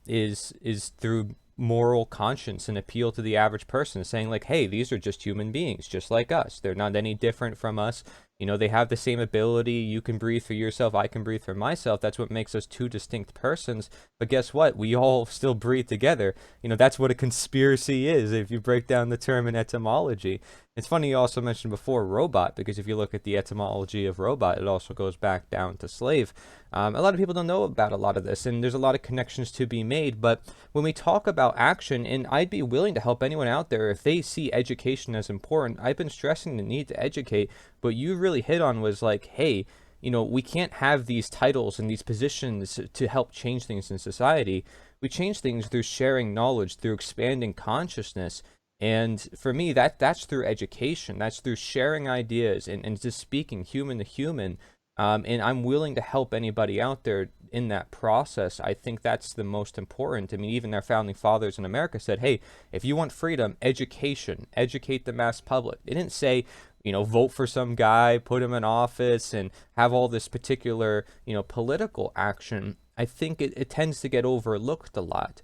is through moral conscience and appeal to the average person, saying like, "Hey, these are just human beings, just like us. They're not any different from us. They have the same ability. You can breathe for yourself. I can breathe for myself. That's what makes us two distinct persons. But guess what? We all still breathe together. That's what a conspiracy is if you break down the term in etymology. It's funny you also mentioned before robot, because if you look at the etymology of robot, it also goes back down to slave. A lot of people don't know about a lot of this, and there's a lot of connections to be made. But when we talk about action, and I'd be willing to help anyone out there if they see education as important. I've been stressing the need to educate, but you really hit on was like, hey, we can't have these titles and these positions to help change things in society. We change things through sharing knowledge, through expanding consciousness. And for me, that's through education. That's through sharing ideas and just speaking human to human. And I'm willing to help anybody out there in that process. I think that's the most important. I mean, even our founding fathers in America said, hey, if you want freedom, education, educate the mass public. They didn't say, vote for some guy, put him in office, and have all this particular, political action. I think it tends to get overlooked a lot.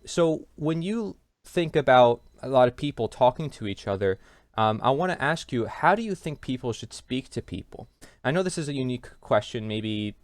So when you think about a lot of people talking to each other, I want to ask you, how do you think people should speak to people? I know this is a unique question, maybe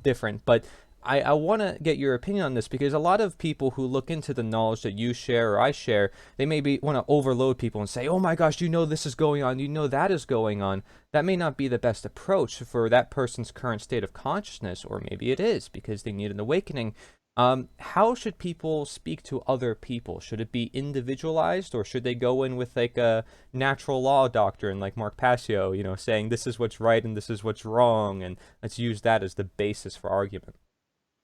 different, but I want to get your opinion on this, because a lot of people who look into the knowledge that you share or I share, they maybe want to overload people and say, oh my gosh, this is going on, that is going on. That may not be the best approach for that person's current state of consciousness, or maybe it is because they need an awakening. How should people speak to other people? Should it be individualized, or should they go in with like a natural law doctrine like Mark Passio, saying this is what's right and this is what's wrong, and let's use that as the basis for argument?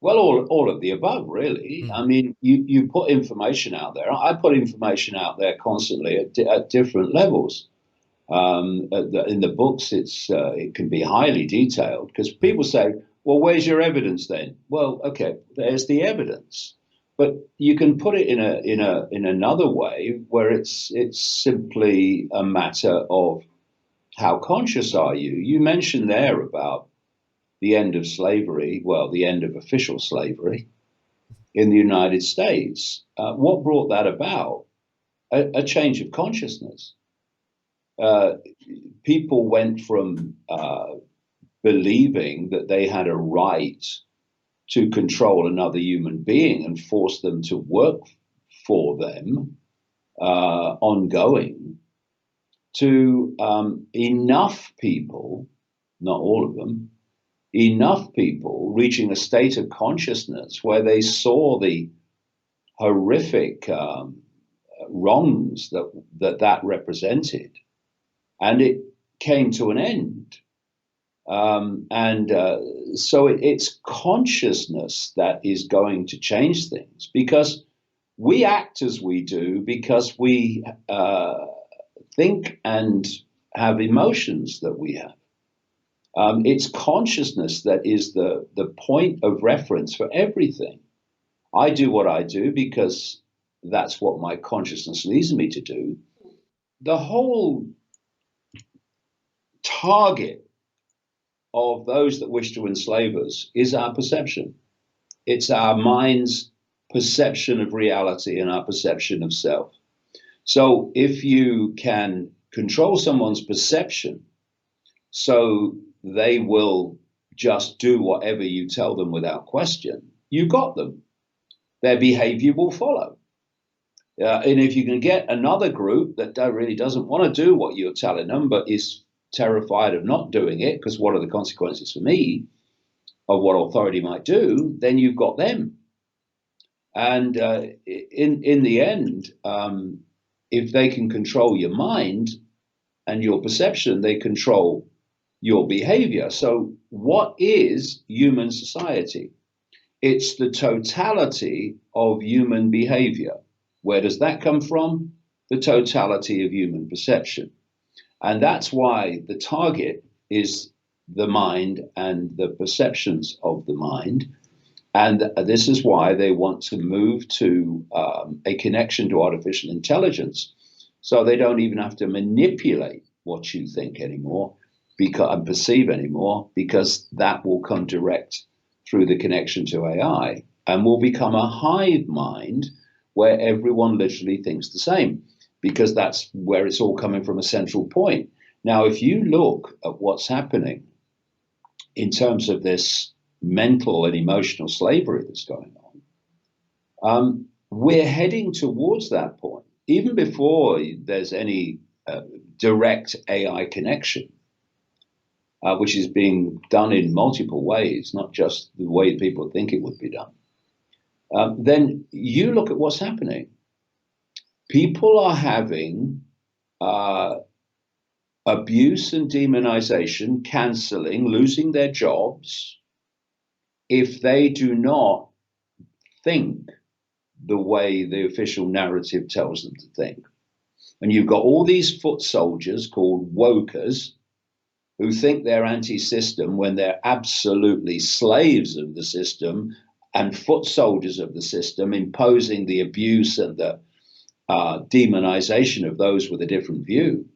Well, all of the above, really. Mm. I mean, you put information out there. I put information out there constantly at different levels. In the books, it can be highly detailed, because Right. people say, well, where's your evidence then? Well, okay, there's the evidence. But you can put it in another way, where it's simply a matter of how conscious are you. You mentioned there about the end of slavery, well, the end of official slavery in the United States. What brought that about? A change of consciousness. Uh, People went from believing that they had a right to control another human being and force them to work for them ongoing, to enough people, not all of them, enough people reaching a state of consciousness where they saw the horrific wrongs that represented, and it came to an end. So it's consciousness that is going to change things, because we act as we do because we think and have emotions that we have. It's consciousness that is the point of reference for everything. I do what I do because that's what my consciousness leads me to do. The whole target of those that wish to enslave us is our perception. It's our mind's perception of reality and our perception of self. So if you can control someone's perception so they will just do whatever you tell them without question, you got them. Their behavior will follow. And if you can get another group that really doesn't want to do what you're telling them, but is terrified of not doing it, because what are the consequences for me of what authority might do, then you've got them. And in the end, if they can control your mind and your perception, they control your behavior. So what is human society? It's the totality of human behavior. Where does that come from? The totality of human perception. And that's why the target is the mind and the perceptions of the mind. And this is why they want to move to a connection to artificial intelligence, so they don't even have to manipulate what you think anymore and perceive anymore, because that will come direct through the connection to AI and will become a hive mind where everyone literally thinks the same, because that's where it's all coming from, a central point. Now, if you look at what's happening in terms of this mental and emotional slavery that's going on, we're heading towards that point, even before there's any direct AI connection, which is being done in multiple ways, not just the way people think it would be done. Then you look at what's happening. People are having abuse and demonization, canceling, losing their jobs if they do not think the way the official narrative tells them to think. And you've got all these foot soldiers called wokers who think they're anti-system when they're absolutely slaves of the system and foot soldiers of the system, imposing the abuse and the demonization of those with a different view.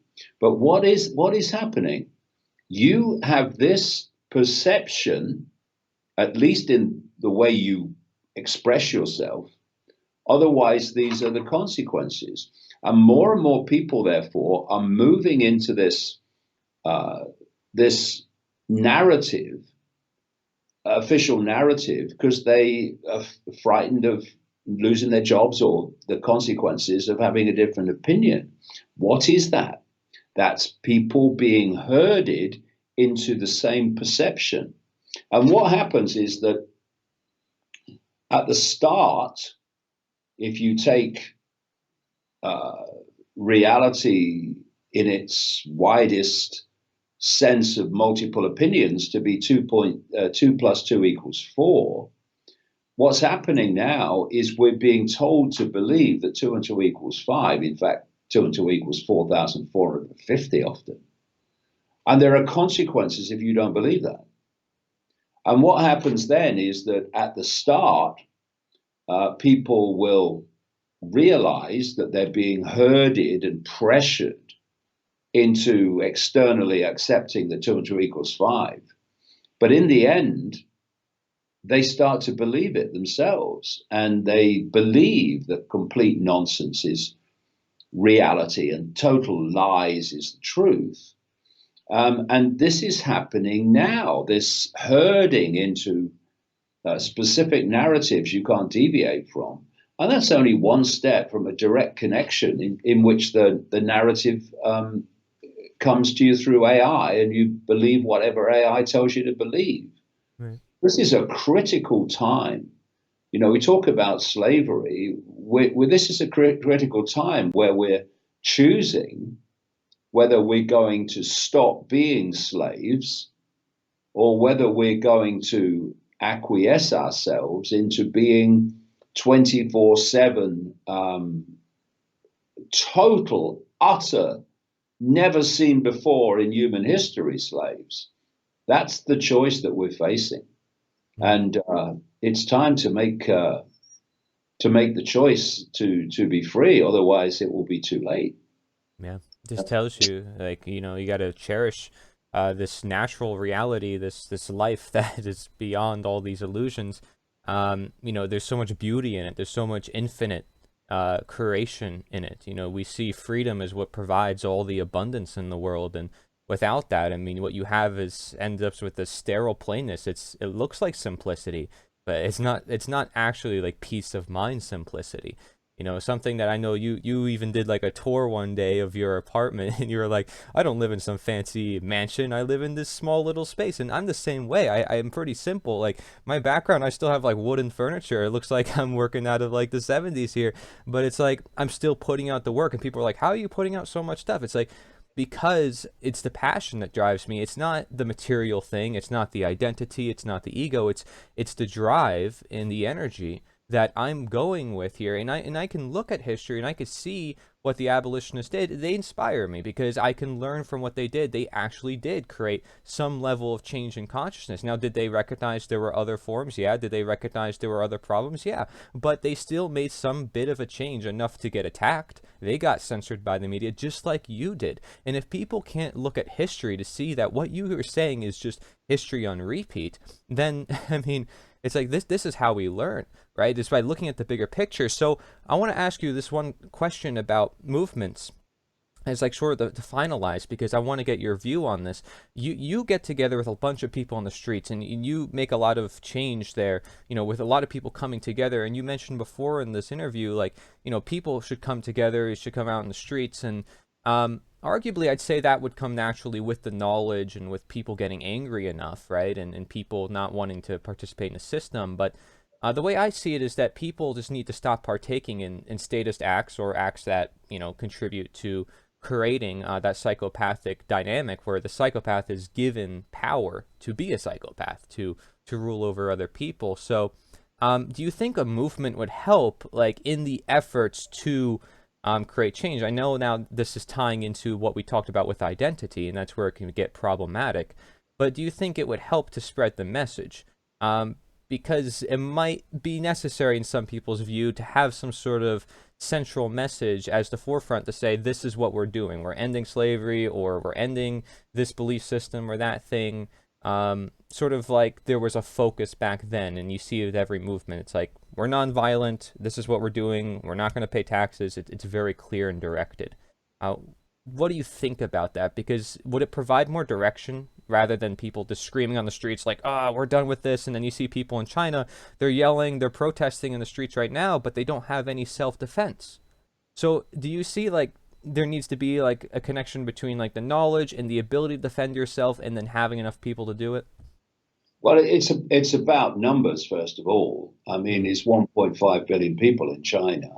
But what is happening? You have this perception, at least in the way you express yourself. Otherwise, these are the consequences. And more people, therefore, are moving into this narrative, official narrative, because they are frightened of losing their jobs or the consequences of having a different opinion. What is that? That's people being herded into the same perception. And what happens is that at the start, if you take reality in its widest sense of multiple opinions to be 2 plus 2 equals 4, what's happening now is we're being told to believe that 2 and 2 equals 5. In fact, 2 and 2 equals 4,450 often. And there are consequences if you don't believe that. And what happens then is that at the start, people will realize that they're being herded and pressured into externally accepting that 2 and 2 equals 5. But in the end, they start to believe it themselves, and they believe that complete nonsense is reality and total lies is the truth. And this is happening now, this herding into specific narratives you can't deviate from. And that's only one step from a direct connection in which the narrative comes to you through AI, and you believe whatever AI tells you to believe. Right. This is a critical time we talk about slavery. This is a critical time where we're choosing whether we're going to stop being slaves or whether we're going to acquiesce ourselves into being 24/7, total, utter, never seen before in human history slaves. That's the choice that we're facing. And it's time to make the choice to be free. Otherwise, it will be too late. Yeah, just tells you, like, you got to cherish this natural reality, this life that is beyond all these illusions. There's so much beauty in it. There's so much infinite creation in it. We see freedom as what provides all the abundance in the world, and without that, I mean, what you have ends up with this sterile plainness. It looks like simplicity, but it's not. It's not actually like peace of mind simplicity. Something that I know you even did like a tour one day of your apartment, and you were like, I don't live in some fancy mansion. I live in this small little space. And I'm the same way. I am pretty simple. Like, my background, I still have like wooden furniture. It looks like I'm working out of like the 70s here, but it's like I'm still putting out the work, and people are like, how are you putting out so much stuff? It's like, because it's the passion that drives me. It's not the material thing. It's not the identity. It's not the ego. It's the drive and the energy that I'm going with here. And I can look at history and I can see what the abolitionists did. They inspire me because I can learn from what they did. They actually did create some level of change in consciousness. Now, did they recognize there were other forms? Yeah. Did they recognize there were other problems? Yeah. But they still made some bit of a change, enough to get attacked. They got censored by the media just like you did. And if people can't look at history to see that what you were saying is just history on repeat, then, I mean, it's like this is how we learn, right? It's by looking at the bigger picture. So I want to ask you this one question about movements as like sort of to finalize, because I want to get your view on this. You get together with a bunch of people on the streets, and you make a lot of change there, with a lot of people coming together. And you mentioned before in this interview, like, people should come together, you should come out in the streets. And arguably, I'd say that would come naturally with the knowledge and with people getting angry enough, right? And people not wanting to participate in the system. But the way I see it is that people just need to stop partaking in statist acts, or acts that, contribute to creating that psychopathic dynamic where the psychopath is given power to be a psychopath, to rule over other people. So do you think a movement would help, like, in the efforts to create change? I know now this is tying into what we talked about with identity, and that's where it can get problematic. But do you think it would help to spread the message? Because it might be necessary in some people's view to have some sort of central message as the forefront to say, this is what we're doing. We're ending slavery, or we're ending this belief system or that thing. Sort of like there was a focus back then, and you see it with every movement. It's like, we're nonviolent. This is what we're doing. We're not going to pay taxes. It's very clear and directed. What do you think about that? Because would it provide more direction rather than people just screaming on the streets like, we're done with this? And then you see people in China, they're yelling, they're protesting in the streets right now, but they don't have any self-defense. So do you see, like, there needs to be like a connection between like the knowledge and the ability to defend yourself, and then having enough people to do it? Well, it's about numbers, first of all. I mean, it's 1.5 billion people in China.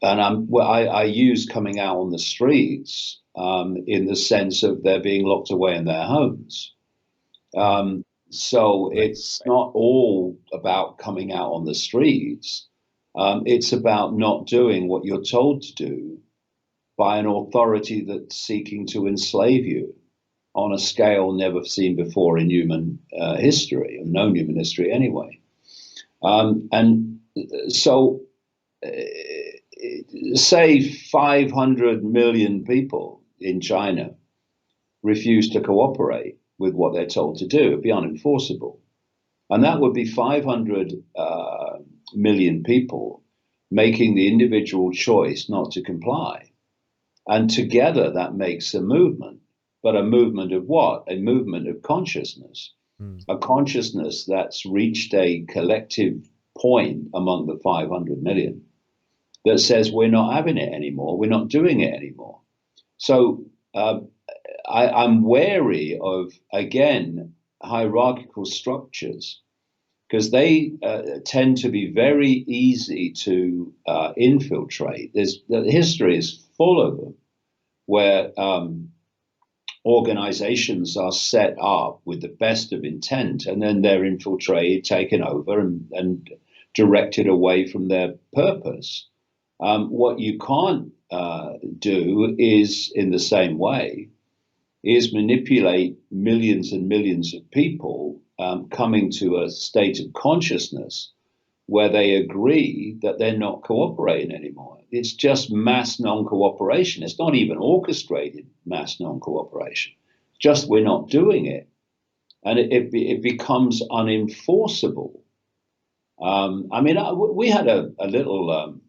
I use coming out on the streets in the sense of they're being locked away in their homes. So it's not all about coming out on the streets. It's about not doing what you're told to do by an authority that's seeking to enslave you on a scale never seen before in human history, or known human history anyway. And so, say 500 million people in China refuse to cooperate with what they're told to do. It'd be unenforceable. And that would be 500 million people making the individual choice not to comply. And together that makes a movement. But a movement of what? A movement of consciousness. A consciousness that's reached a collective point among the 500 million that says, we're not having it anymore. We're not doing it anymore. So I'm wary of, again, hierarchical structures because they tend to be very easy to infiltrate. The history is full of them, where organizations are set up with the best of intent, and then they're infiltrated, taken over, and directed away from their purpose. What you can't do is, in the same way, is manipulate millions and millions of people coming to a state of consciousness where they agree that they're not cooperating anymore. It's just mass non-cooperation. It's not even orchestrated mass non-cooperation. Just we're not doing it. And it becomes unenforceable. I mean, we had a little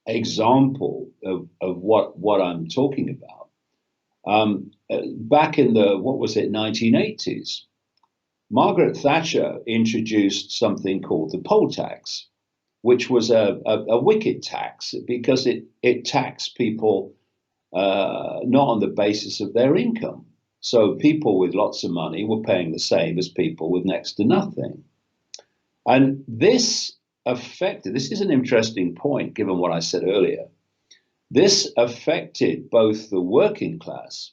example of what I'm talking about. Back in the, 1980s, Margaret Thatcher introduced something called the poll tax, which was a wicked tax because it taxed people not on the basis of their income. So people with lots of money were paying the same as people with next to nothing. And this is an interesting point given what I said earlier. This affected both the working class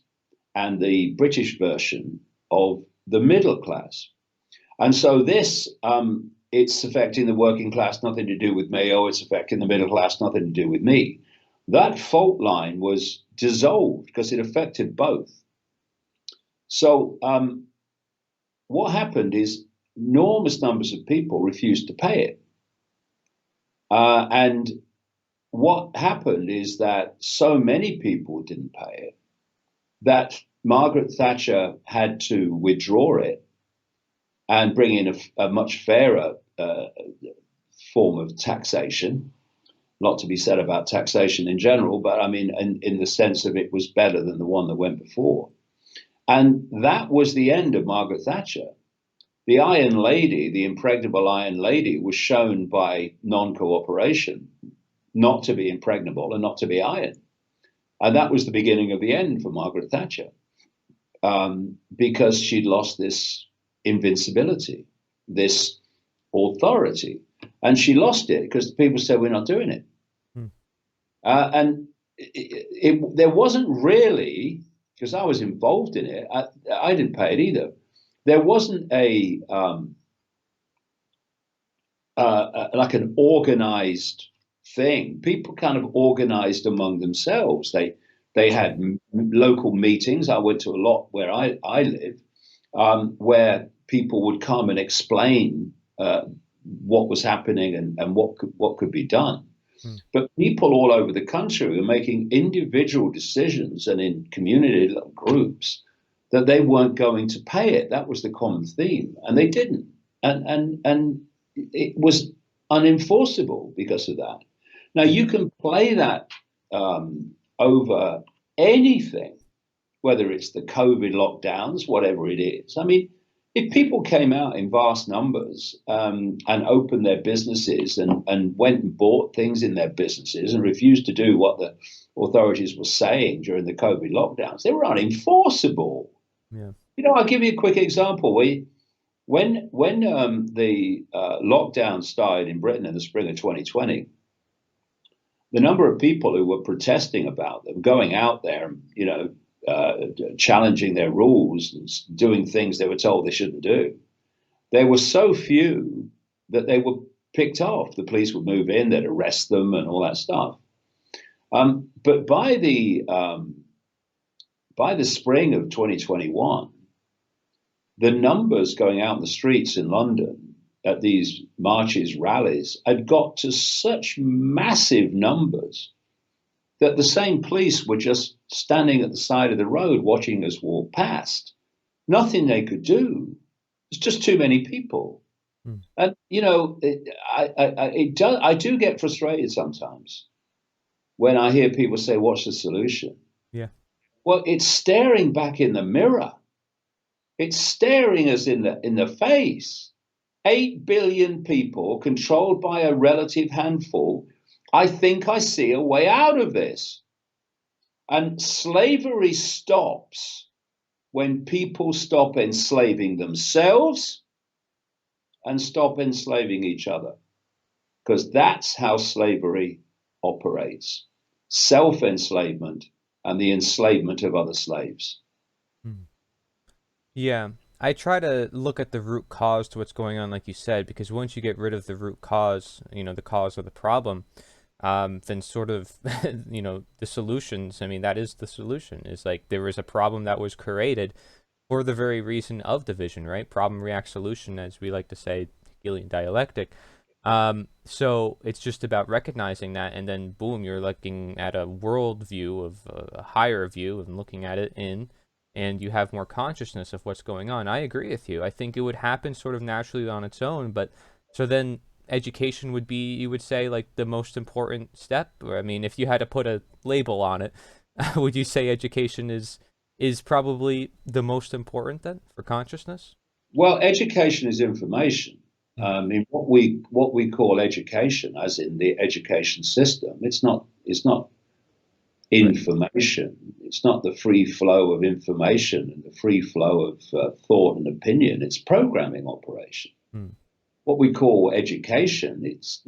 and the British version of the middle class. And so this, it's affecting the working class, nothing to do with me. Oh, it's affecting the middle class, nothing to do with me. That fault line was dissolved because it affected both. So what happened is enormous numbers of people refused to pay it. And what happened is that so many people didn't pay it that Margaret Thatcher had to withdraw it and bring in a much fairer form of taxation. Not to be said about taxation in general, but I mean, in the sense of it was better than the one that went before. And that was the end of Margaret Thatcher. The Iron Lady, the impregnable Iron Lady, was shown by non-cooperation not to be impregnable and not to be iron. And that was the beginning of the end for Margaret Thatcher, because she'd lost this invincibility, this authority. And she lost it because people said, we're not doing it. And there wasn't really, because I was involved in it, I didn't pay it either. There wasn't like an organized thing. People kind of organized among themselves. They had local meetings. I went to a lot where I live, where people would come and explain what was happening and what could be done. But people all over the country were making individual decisions and in community groups that they weren't going to pay it. That was the common theme, and they didn't. And it was unenforceable because of that. Now you can play that over anything, whether it's the COVID lockdowns, whatever it is. I mean, if people came out in vast numbers and opened their businesses and went and bought things in their businesses and refused to do what the authorities were saying during the COVID lockdowns, they were unenforceable. Yeah. You know, I'll give you a quick example. When the lockdown started in Britain in the spring of 2020, the number of people who were protesting about them, going out there, you know, challenging their rules and doing things they were told they shouldn't do, there were so few that they were picked off. The police would move in, they'd arrest them and all that stuff. But by the spring of 2021, the numbers going out in the streets in London at these marches, rallies, had got to such massive numbers that the same police were just standing at the side of the road watching us walk past. Nothing they could do. It's just too many people. And, you know, I do get frustrated sometimes when I hear people say, what's the solution? Yeah. Well, it's staring back in the mirror. It's staring us in the face. 8 billion people controlled by a relative handful. I think I see a way out of this. And slavery stops when people stop enslaving themselves and stop enslaving each other, because that's how slavery operates: self-enslavement and the enslavement of other slaves. Hmm. Yeah, I try to look at the root cause to what's going on, like you said, because once you get rid of the root cause, the cause of the problem, then sort of, the solutions, I mean, that is the solution. Is like there was a problem that was created for the very reason of division, right? Problem, react, solution, as we like to say, Hegelian dialectic. So it's just about recognizing that, and then boom, you're looking at a world view of a higher view and looking at it and you have more consciousness of what's going on. I agree with you. I think it would happen sort of naturally on its own, but so then education would be, you would say, like the most important step. Or I mean, if you had to put a label on it, would you say education is probably the most important then for consciousness? Well, education is information. Mm, In what we call education, as in the education system, it's not right. information. It's not the free flow of information and the free flow of thought and opinion. It's programming operation. Mm, What we call education, it's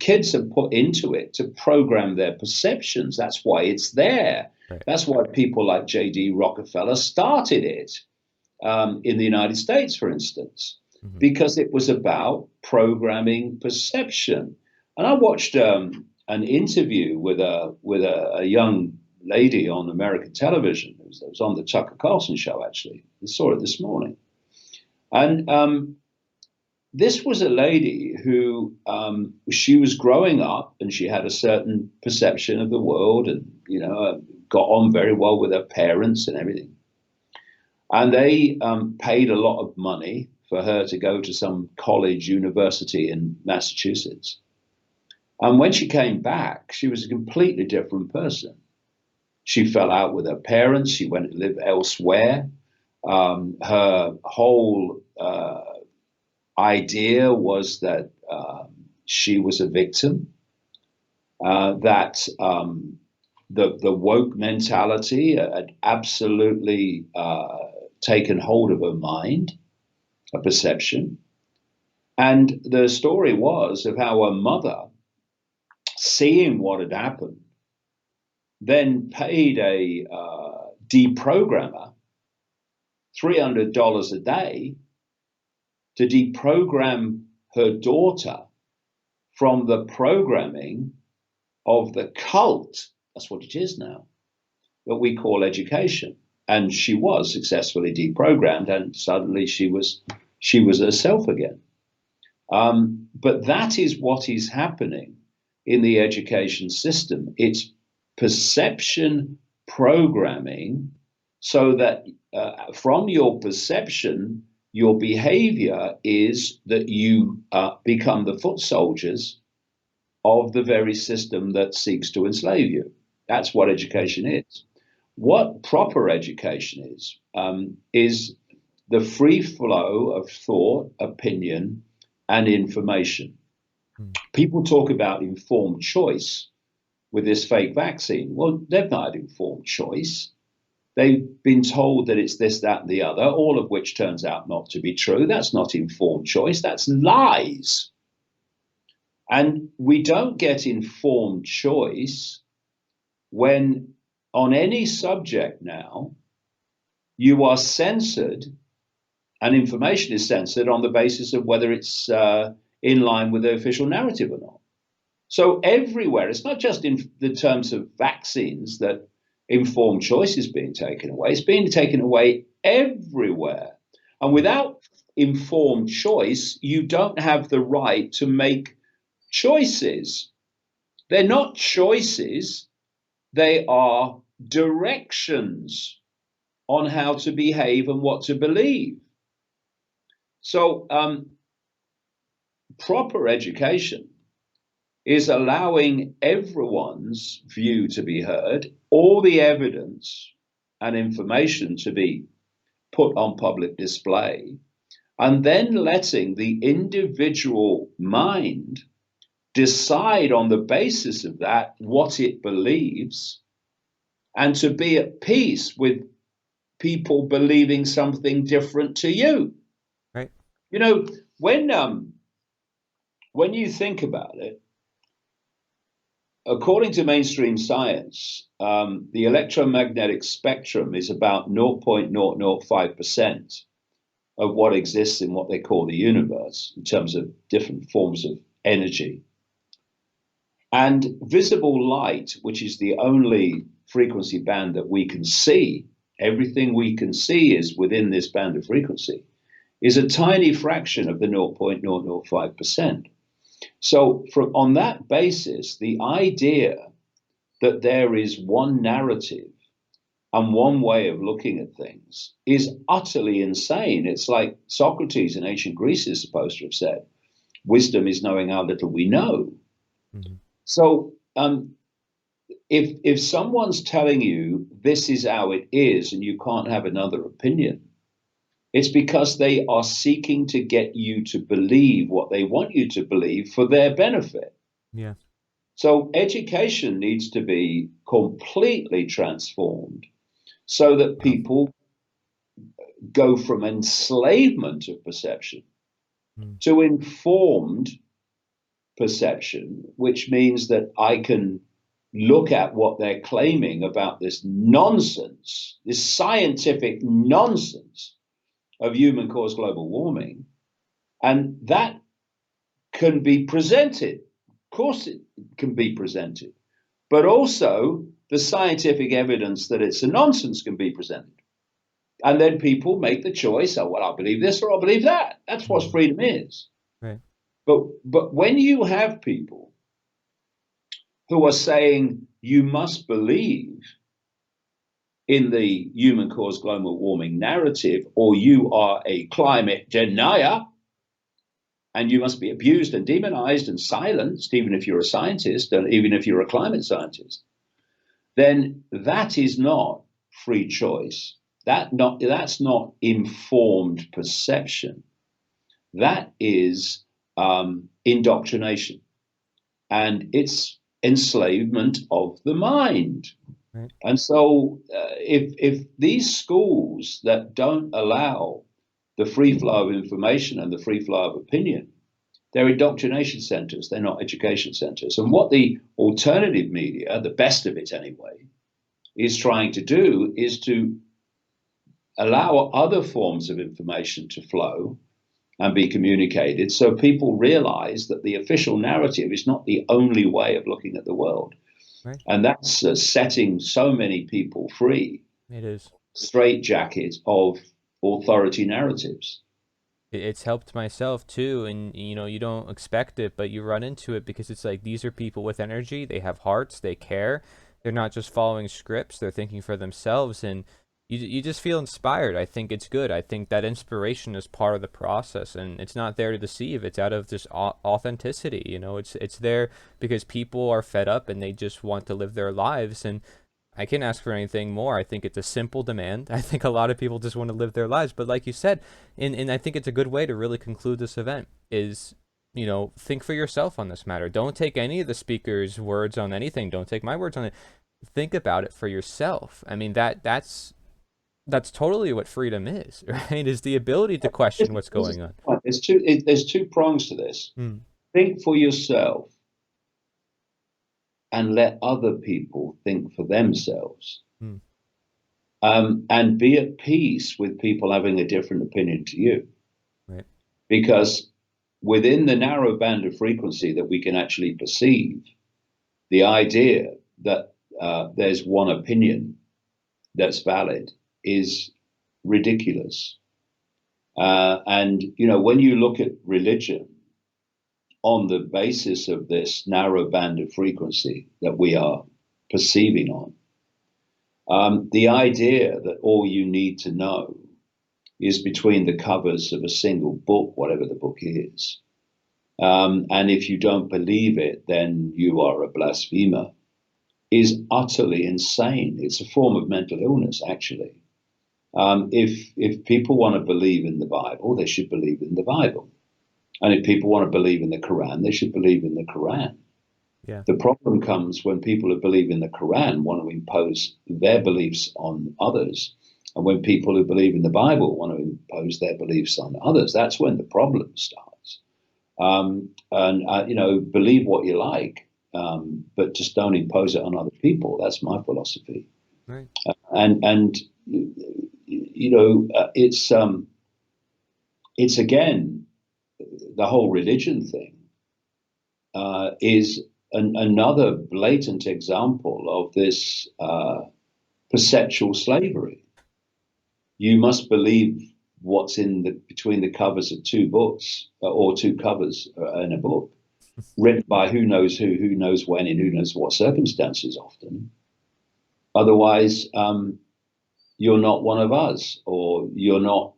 kids are put into it to program their perceptions. That's why it's there. right. That's why people like J.D. Rockefeller started it in the United States, for instance, Mm-hmm. because it was about programming perception. And I watched an interview with a young lady on American television. It was on the Tucker Carlson show, actually. I saw it this morning. And this was a lady who she was growing up and she had a certain perception of the world and, got on very well with her parents and everything. And they paid a lot of money for her to go to some college, university in Massachusetts. And when she came back, she was a completely different person. She fell out with her parents. She went to live elsewhere. Her whole idea was that she was a victim, that the woke mentality had absolutely taken hold of her mind, a perception. And the story was of how her mother, seeing what had happened, then paid a deprogrammer $300 a day to deprogram her daughter from the programming of the cult. That's what it is now, that we call education. And she was successfully deprogrammed, and suddenly she was herself again. But that is what is happening in the education system. It's perception programming, so that from your perception, your behavior is that you become the foot soldiers of the very system that seeks to enslave you. That's what education is. What proper education is the free flow of thought, opinion, and information. Mm, People talk about informed choice with this fake vaccine. Well, they've not had informed choice. They've been told that it's this, that, and the other, all of which turns out not to be true. That's not informed choice, that's lies. And we don't get informed choice when, on any subject now, you are censored and information is censored on the basis of whether it's in line with the official narrative or not. So everywhere, it's not just in the terms of vaccines that informed choice is being taken away, it's being taken away everywhere. And without informed choice, you don't have the right to make choices. They're not choices, they are directions on how to behave and what to believe. So, proper education is allowing everyone's view to be heard, all the evidence and information to be put on public display, and then letting the individual mind decide on the basis of that what it believes, and to be at peace with people believing something different to you. right. You know, when you think about it, according to mainstream science, the electromagnetic spectrum is about 0.005% of what exists in what they call the universe in terms of different forms of energy. And visible light, which is the only frequency band that we can see, everything we can see is within this band of frequency, is a tiny fraction of the 0.005%. So on that basis, the idea that there is one narrative and one way of looking at things is utterly insane. It's like Socrates in ancient Greece is supposed to have said, wisdom is knowing how little we know. Mm-hmm. So if someone's telling you this is how it is and you can't have another opinion, it's because they are seeking to get you to believe what they want you to believe for their benefit. Yeah. So education needs to be completely transformed so that people go from enslavement of perception to informed perception, which means that I can look at what they're claiming about this nonsense, this scientific nonsense of human-caused global warming, and that can be presented. Of course it can be presented, but also the scientific evidence that it's a nonsense can be presented. And then people make the choice, oh, well, I'll believe this or I'll believe that. That's what freedom is. Right. But when you have people who are saying you must believe in the human-caused global warming narrative, or you are a climate denier, and you must be abused and demonized and silenced, even if you're a scientist, and even if you're a climate scientist, then that is not free choice. That's not informed perception. That is indoctrination, and it's enslavement of the mind. Right. And so if these schools that don't allow the free flow of information and the free flow of opinion, they're indoctrination centers, they're not education centers. And what the alternative media, the best of it anyway, is trying to do is to allow other forms of information to flow and be communicated, so people realize that the official narrative is not the only way of looking at the world. Right. And that's setting so many people free. It is. Straitjacket of authority narratives. It's helped myself too, and you don't expect it, but you run into it because it's like these are people with energy, they have hearts, they care, they're not just following scripts, they're thinking for themselves, and you just feel inspired. I think it's good. I think that inspiration is part of the process, and it's not there to deceive. It's out of just authenticity. It's there because people are fed up and they just want to live their lives, and I can't ask for anything more. I think it's a simple demand. I think a lot of people just want to live their lives, but like you said, and I think it's a good way to really conclude this event is, think for yourself on this matter. Don't take any of the speakers' words on anything. Don't take my words on it. Think about it for yourself. I mean, that's totally what freedom is, right? Is the ability to question what's going on. There's two prongs to this. Think for yourself and let other people think for themselves. And be at peace with people having a different opinion to you. Right. Because within the narrow band of frequency that we can actually perceive, the idea that there's one opinion that's valid is ridiculous. And when you look at religion on the basis of this narrow band of frequency that we are perceiving on, the idea that all you need to know is between the covers of a single book, whatever the book is, and if you don't believe it, then you are a blasphemer, is utterly insane. It's a form of mental illness, actually. If people want to believe in the Bible, they should believe in the Bible. And if people want to believe in the Quran, they should believe in the Quran. Yeah. The problem comes when people who believe in the Quran want to impose their beliefs on others. And when people who believe in the Bible want to impose their beliefs on others, that's when the problems start. and believe what you like, but just don't impose it on other people. That's my philosophy. Right. And it's again, the whole religion thing is another blatant example of this perceptual slavery. You must believe what's between the covers of two books, or two covers in a book, written by who knows who knows when, in who knows what circumstances often. Otherwise, you're not one of us, or you're not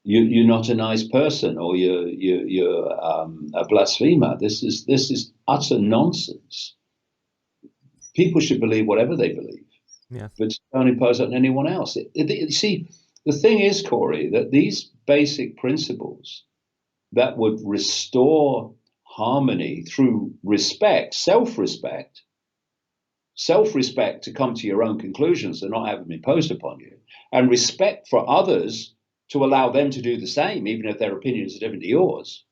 you're not a nice person, or you're a blasphemer. This is utter nonsense. People should believe whatever they believe, Yeah. but don't impose it on anyone else. See, the thing is, Cory, that these basic principles that would restore harmony through respect, self-respect to come to your own conclusions and not have them imposed upon you, and respect for others to allow them to do the same, even if their opinions are different to yours.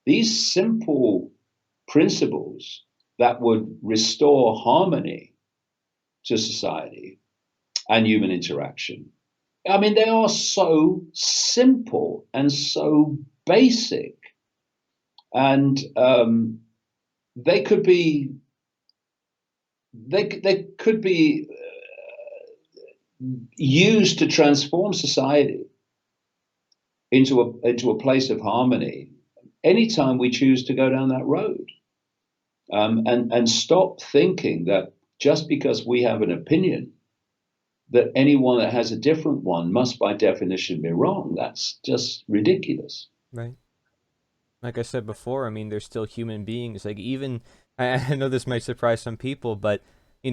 These simple principles that would restore harmony to society and human interaction. I mean, they are so simple and so basic, and they could be used to transform society into a place of harmony anytime we choose to go down that road, and stop thinking that just because we have an opinion, that anyone that has a different one must by definition be wrong. That's just ridiculous. Right. Like I said before, I mean, they're still human beings. Like, even, I know this might surprise some people, but,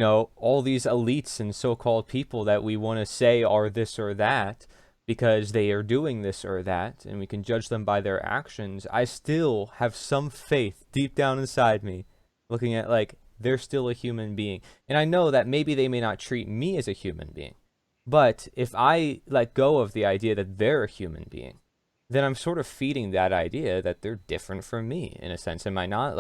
all these elites and so-called people that we want to say are this or that because they are doing this or that, and we can judge them by their actions, I still have some faith deep down inside me, looking at, like, they're still a human being. And I know that maybe they may not treat me as a human being, but if I let go of the idea that they're a human being, then I'm sort of feeding that idea that they're different from me in a sense. Am I not?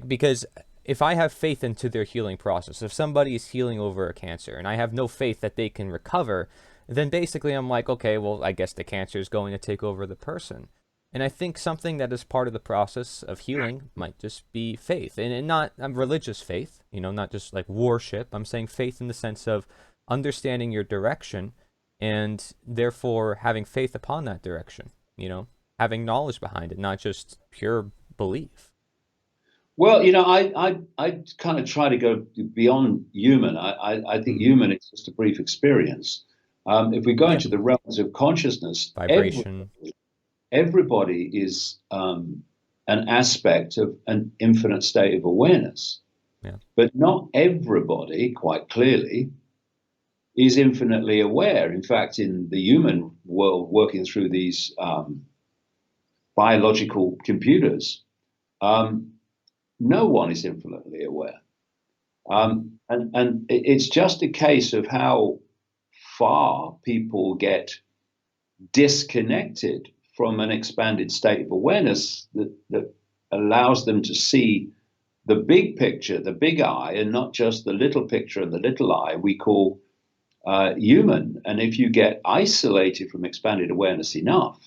Because if I have faith into their healing process, if somebody is healing over a cancer and I have no faith that they can recover, then basically I'm like, okay, well, I guess the cancer is going to take over the person. And I think something that is part of the process of healing might just be faith, and not religious faith, not just like worship. I'm saying faith in the sense of understanding your direction and therefore having faith upon that direction, having knowledge behind it, not just pure belief. Well, I kind of try to go beyond human. I think human is just a brief experience. If we go Yeah. into the realms of consciousness, Vibration. everybody is an aspect of an infinite state of awareness. Yeah. But not everybody, quite clearly, is infinitely aware. In fact, in the human world, working through these biological computers, no one is infinitely aware. And it's just a case of how far people get disconnected from an expanded state of awareness that allows them to see the big picture, the big eye, and not just the little picture and the little eye we call human. And if you get isolated from expanded awareness enough,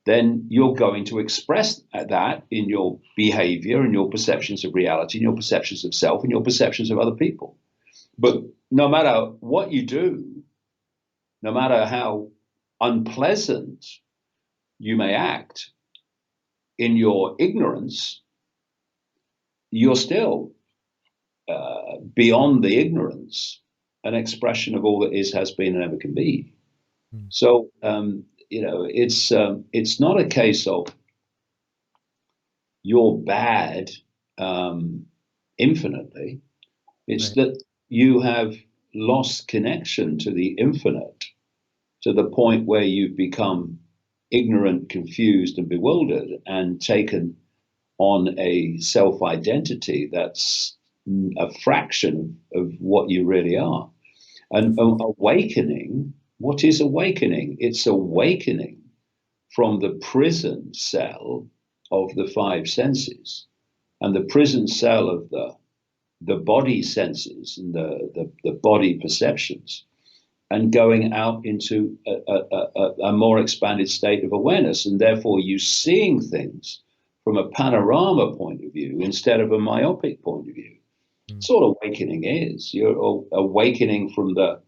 then you're going to express that in your behavior and your perceptions of reality and your perceptions of self and your perceptions of other people. But no matter what you do, no matter how unpleasant you may act in your ignorance, you're still beyond the ignorance, an expression of all that is, has been, and ever can be. So, it's not a case of you're bad infinitely. It's Right. that you have lost connection to the infinite to the point where you've become ignorant, confused, and bewildered, and taken on a self-identity that's a fraction of what you really are. And awakening, what is awakening? It's awakening from the prison cell of the five senses and the prison cell of the body senses and the body perceptions, and going out into a more expanded state of awareness, and therefore you seeing things from a panorama point of view instead of a myopic point of view. That's all awakening is. You're awakening from the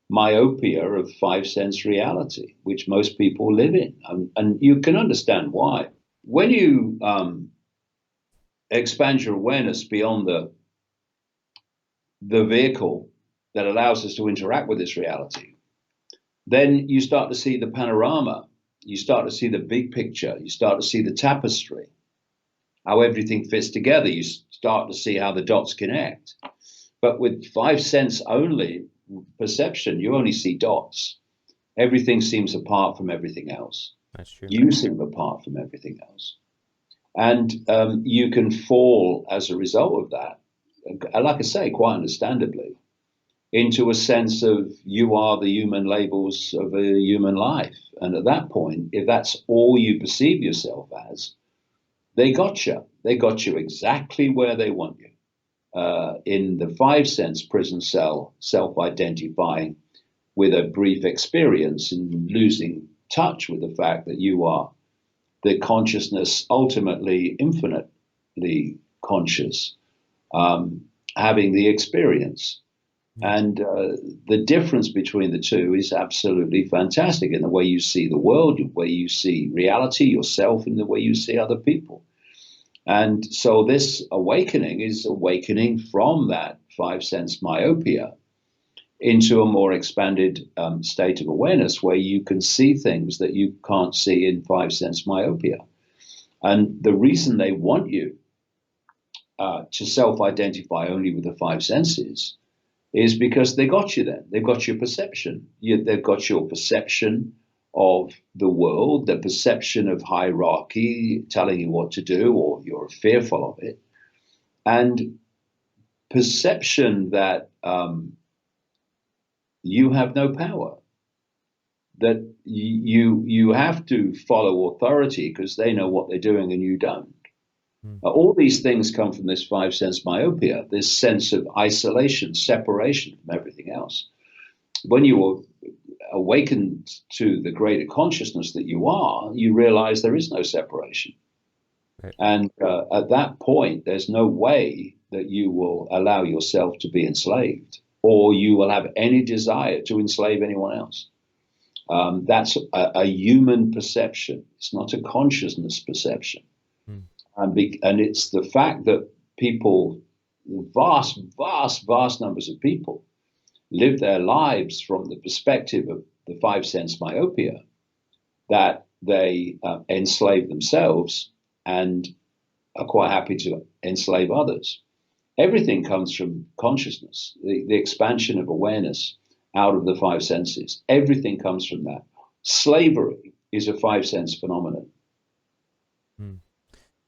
myopia of five sense reality, which most people live in. And you can understand why. When you expand your awareness beyond the vehicle that allows us to interact with this reality, then you start to see the panorama, you start to see the big picture, you start to see the tapestry, how everything fits together, you start to see how the dots connect. But with five sense only perception, you only see dots. Everything seems apart from everything else. That's true. You seem apart from everything else. And you can fall as a result of that, like I say, quite understandably, into a sense of you are the human labels of a human life. And at that point, if that's all you perceive yourself as, they got you. They got you exactly where they want you. In the five sense prison cell, self-identifying with a brief experience and losing touch with the fact that you are the consciousness, ultimately infinitely conscious, having the experience. And the difference between the two is absolutely fantastic in the way you see the world, the way you see reality, yourself, and the way you see other people. And so this awakening is awakening from that five sense myopia into a more expanded state of awareness where you can see things that you can't see in five sense myopia. And the reason they want you to self-identify only with the five senses is because they got you then. They've got your perception. They've got your perception of the world, the perception of hierarchy telling you what to do, or you're fearful of it, and perception that you have no power, that you have to follow authority because they know what they're doing and you don't. All these things come from this five sense myopia, this sense of isolation, separation from everything else. When you awaken to the greater consciousness that you are, you realize there is no separation. Right. And at that point, there's no way that you will allow yourself to be enslaved, or you will have any desire to enslave anyone else. That's a human perception. It's not a consciousness perception. And it's the fact that people, vast numbers of people, live their lives from the perspective of the five sense myopia, that they enslave themselves and are quite happy to enslave others. Everything comes from consciousness, the expansion of awareness out of the five senses. Everything comes from that. Slavery is a five sense phenomenon.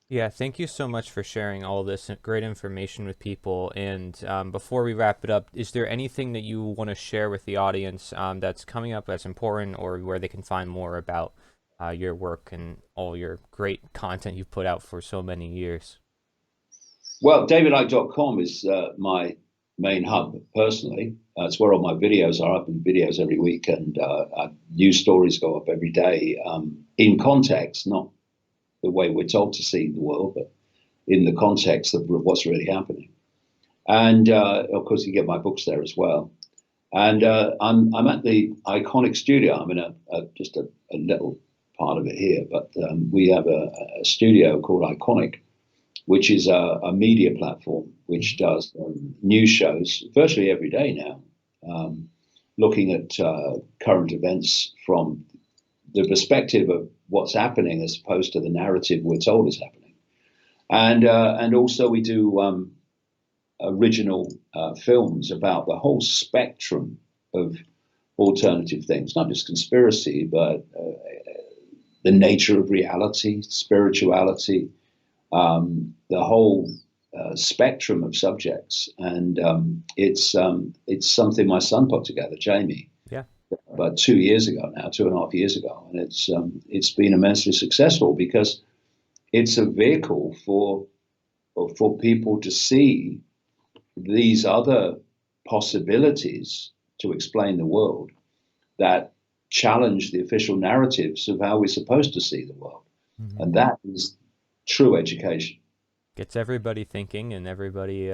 Yeah, thank you so much for sharing all this great information with people. And before we wrap it up, is there anything that you want to share with the audience that's coming up that's important, or where they can find more about your work and all your great content you've put out for so many years? Well, davidicke.com is my main hub personally. It's where all my videos are. I upload videos every week, and news stories go up every day in context, not the way we're told to see the world, but in the context of what's really happening. And of course, you get my books there as well. And I'm at the Iconic studio. I'm in just a little part of it here, but we have a studio called Iconic, which is a media platform which does news shows virtually every day now, looking at current events from the perspective of what's happening as opposed to the narrative we're told is happening. And also we do original films about the whole spectrum of alternative things, not just conspiracy, but the nature of reality, spirituality, the whole spectrum of subjects. And it's something my son put together, Jamie. Yeah. about 2 years ago now, 2.5 years ago, and it's been immensely successful because it's a vehicle for people to see these other possibilities to explain the world that challenge the official narratives of how we're supposed to see the world. Mm-hmm. And that is true education. Gets everybody thinking and everybody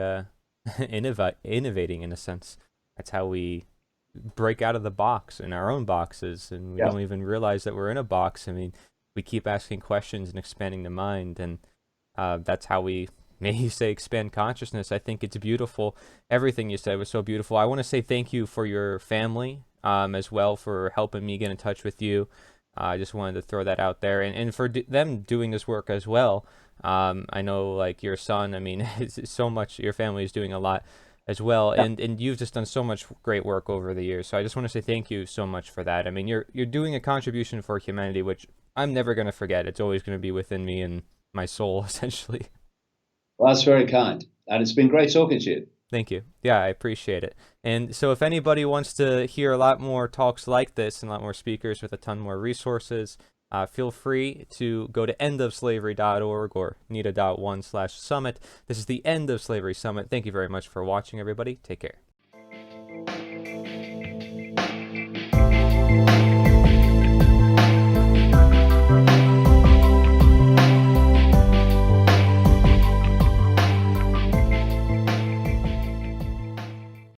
innovating in a sense. That's how we break out of the box in our own boxes, and we Yeah. don't even realize that we're in a box. I mean, we keep asking questions and expanding the mind, and that's how we, may you say, expand consciousness. I think it's beautiful. Everything you said was so beautiful. I want to say thank you for your family as well, for helping me get in touch with you. I just wanted to throw that out there, and for them doing this work as well. I know, like, your son, I mean, it's so much, your family is doing a lot as well, Yeah. and you've just done so much great work over the years. So I just want to say thank you so much for that. I mean, you're doing a contribution for humanity, which I'm never going to forget. It's always going to be within me and my soul, essentially. Well, that's very kind. And it's been great talking to you. Thank you. Yeah, I appreciate it. And so if anybody wants to hear a lot more talks like this and a lot more speakers with a ton more resources, feel free to go to endofslavery.org or nita.one/summit. This is the End of Slavery Summit. Thank you very much for watching, everybody. Take care.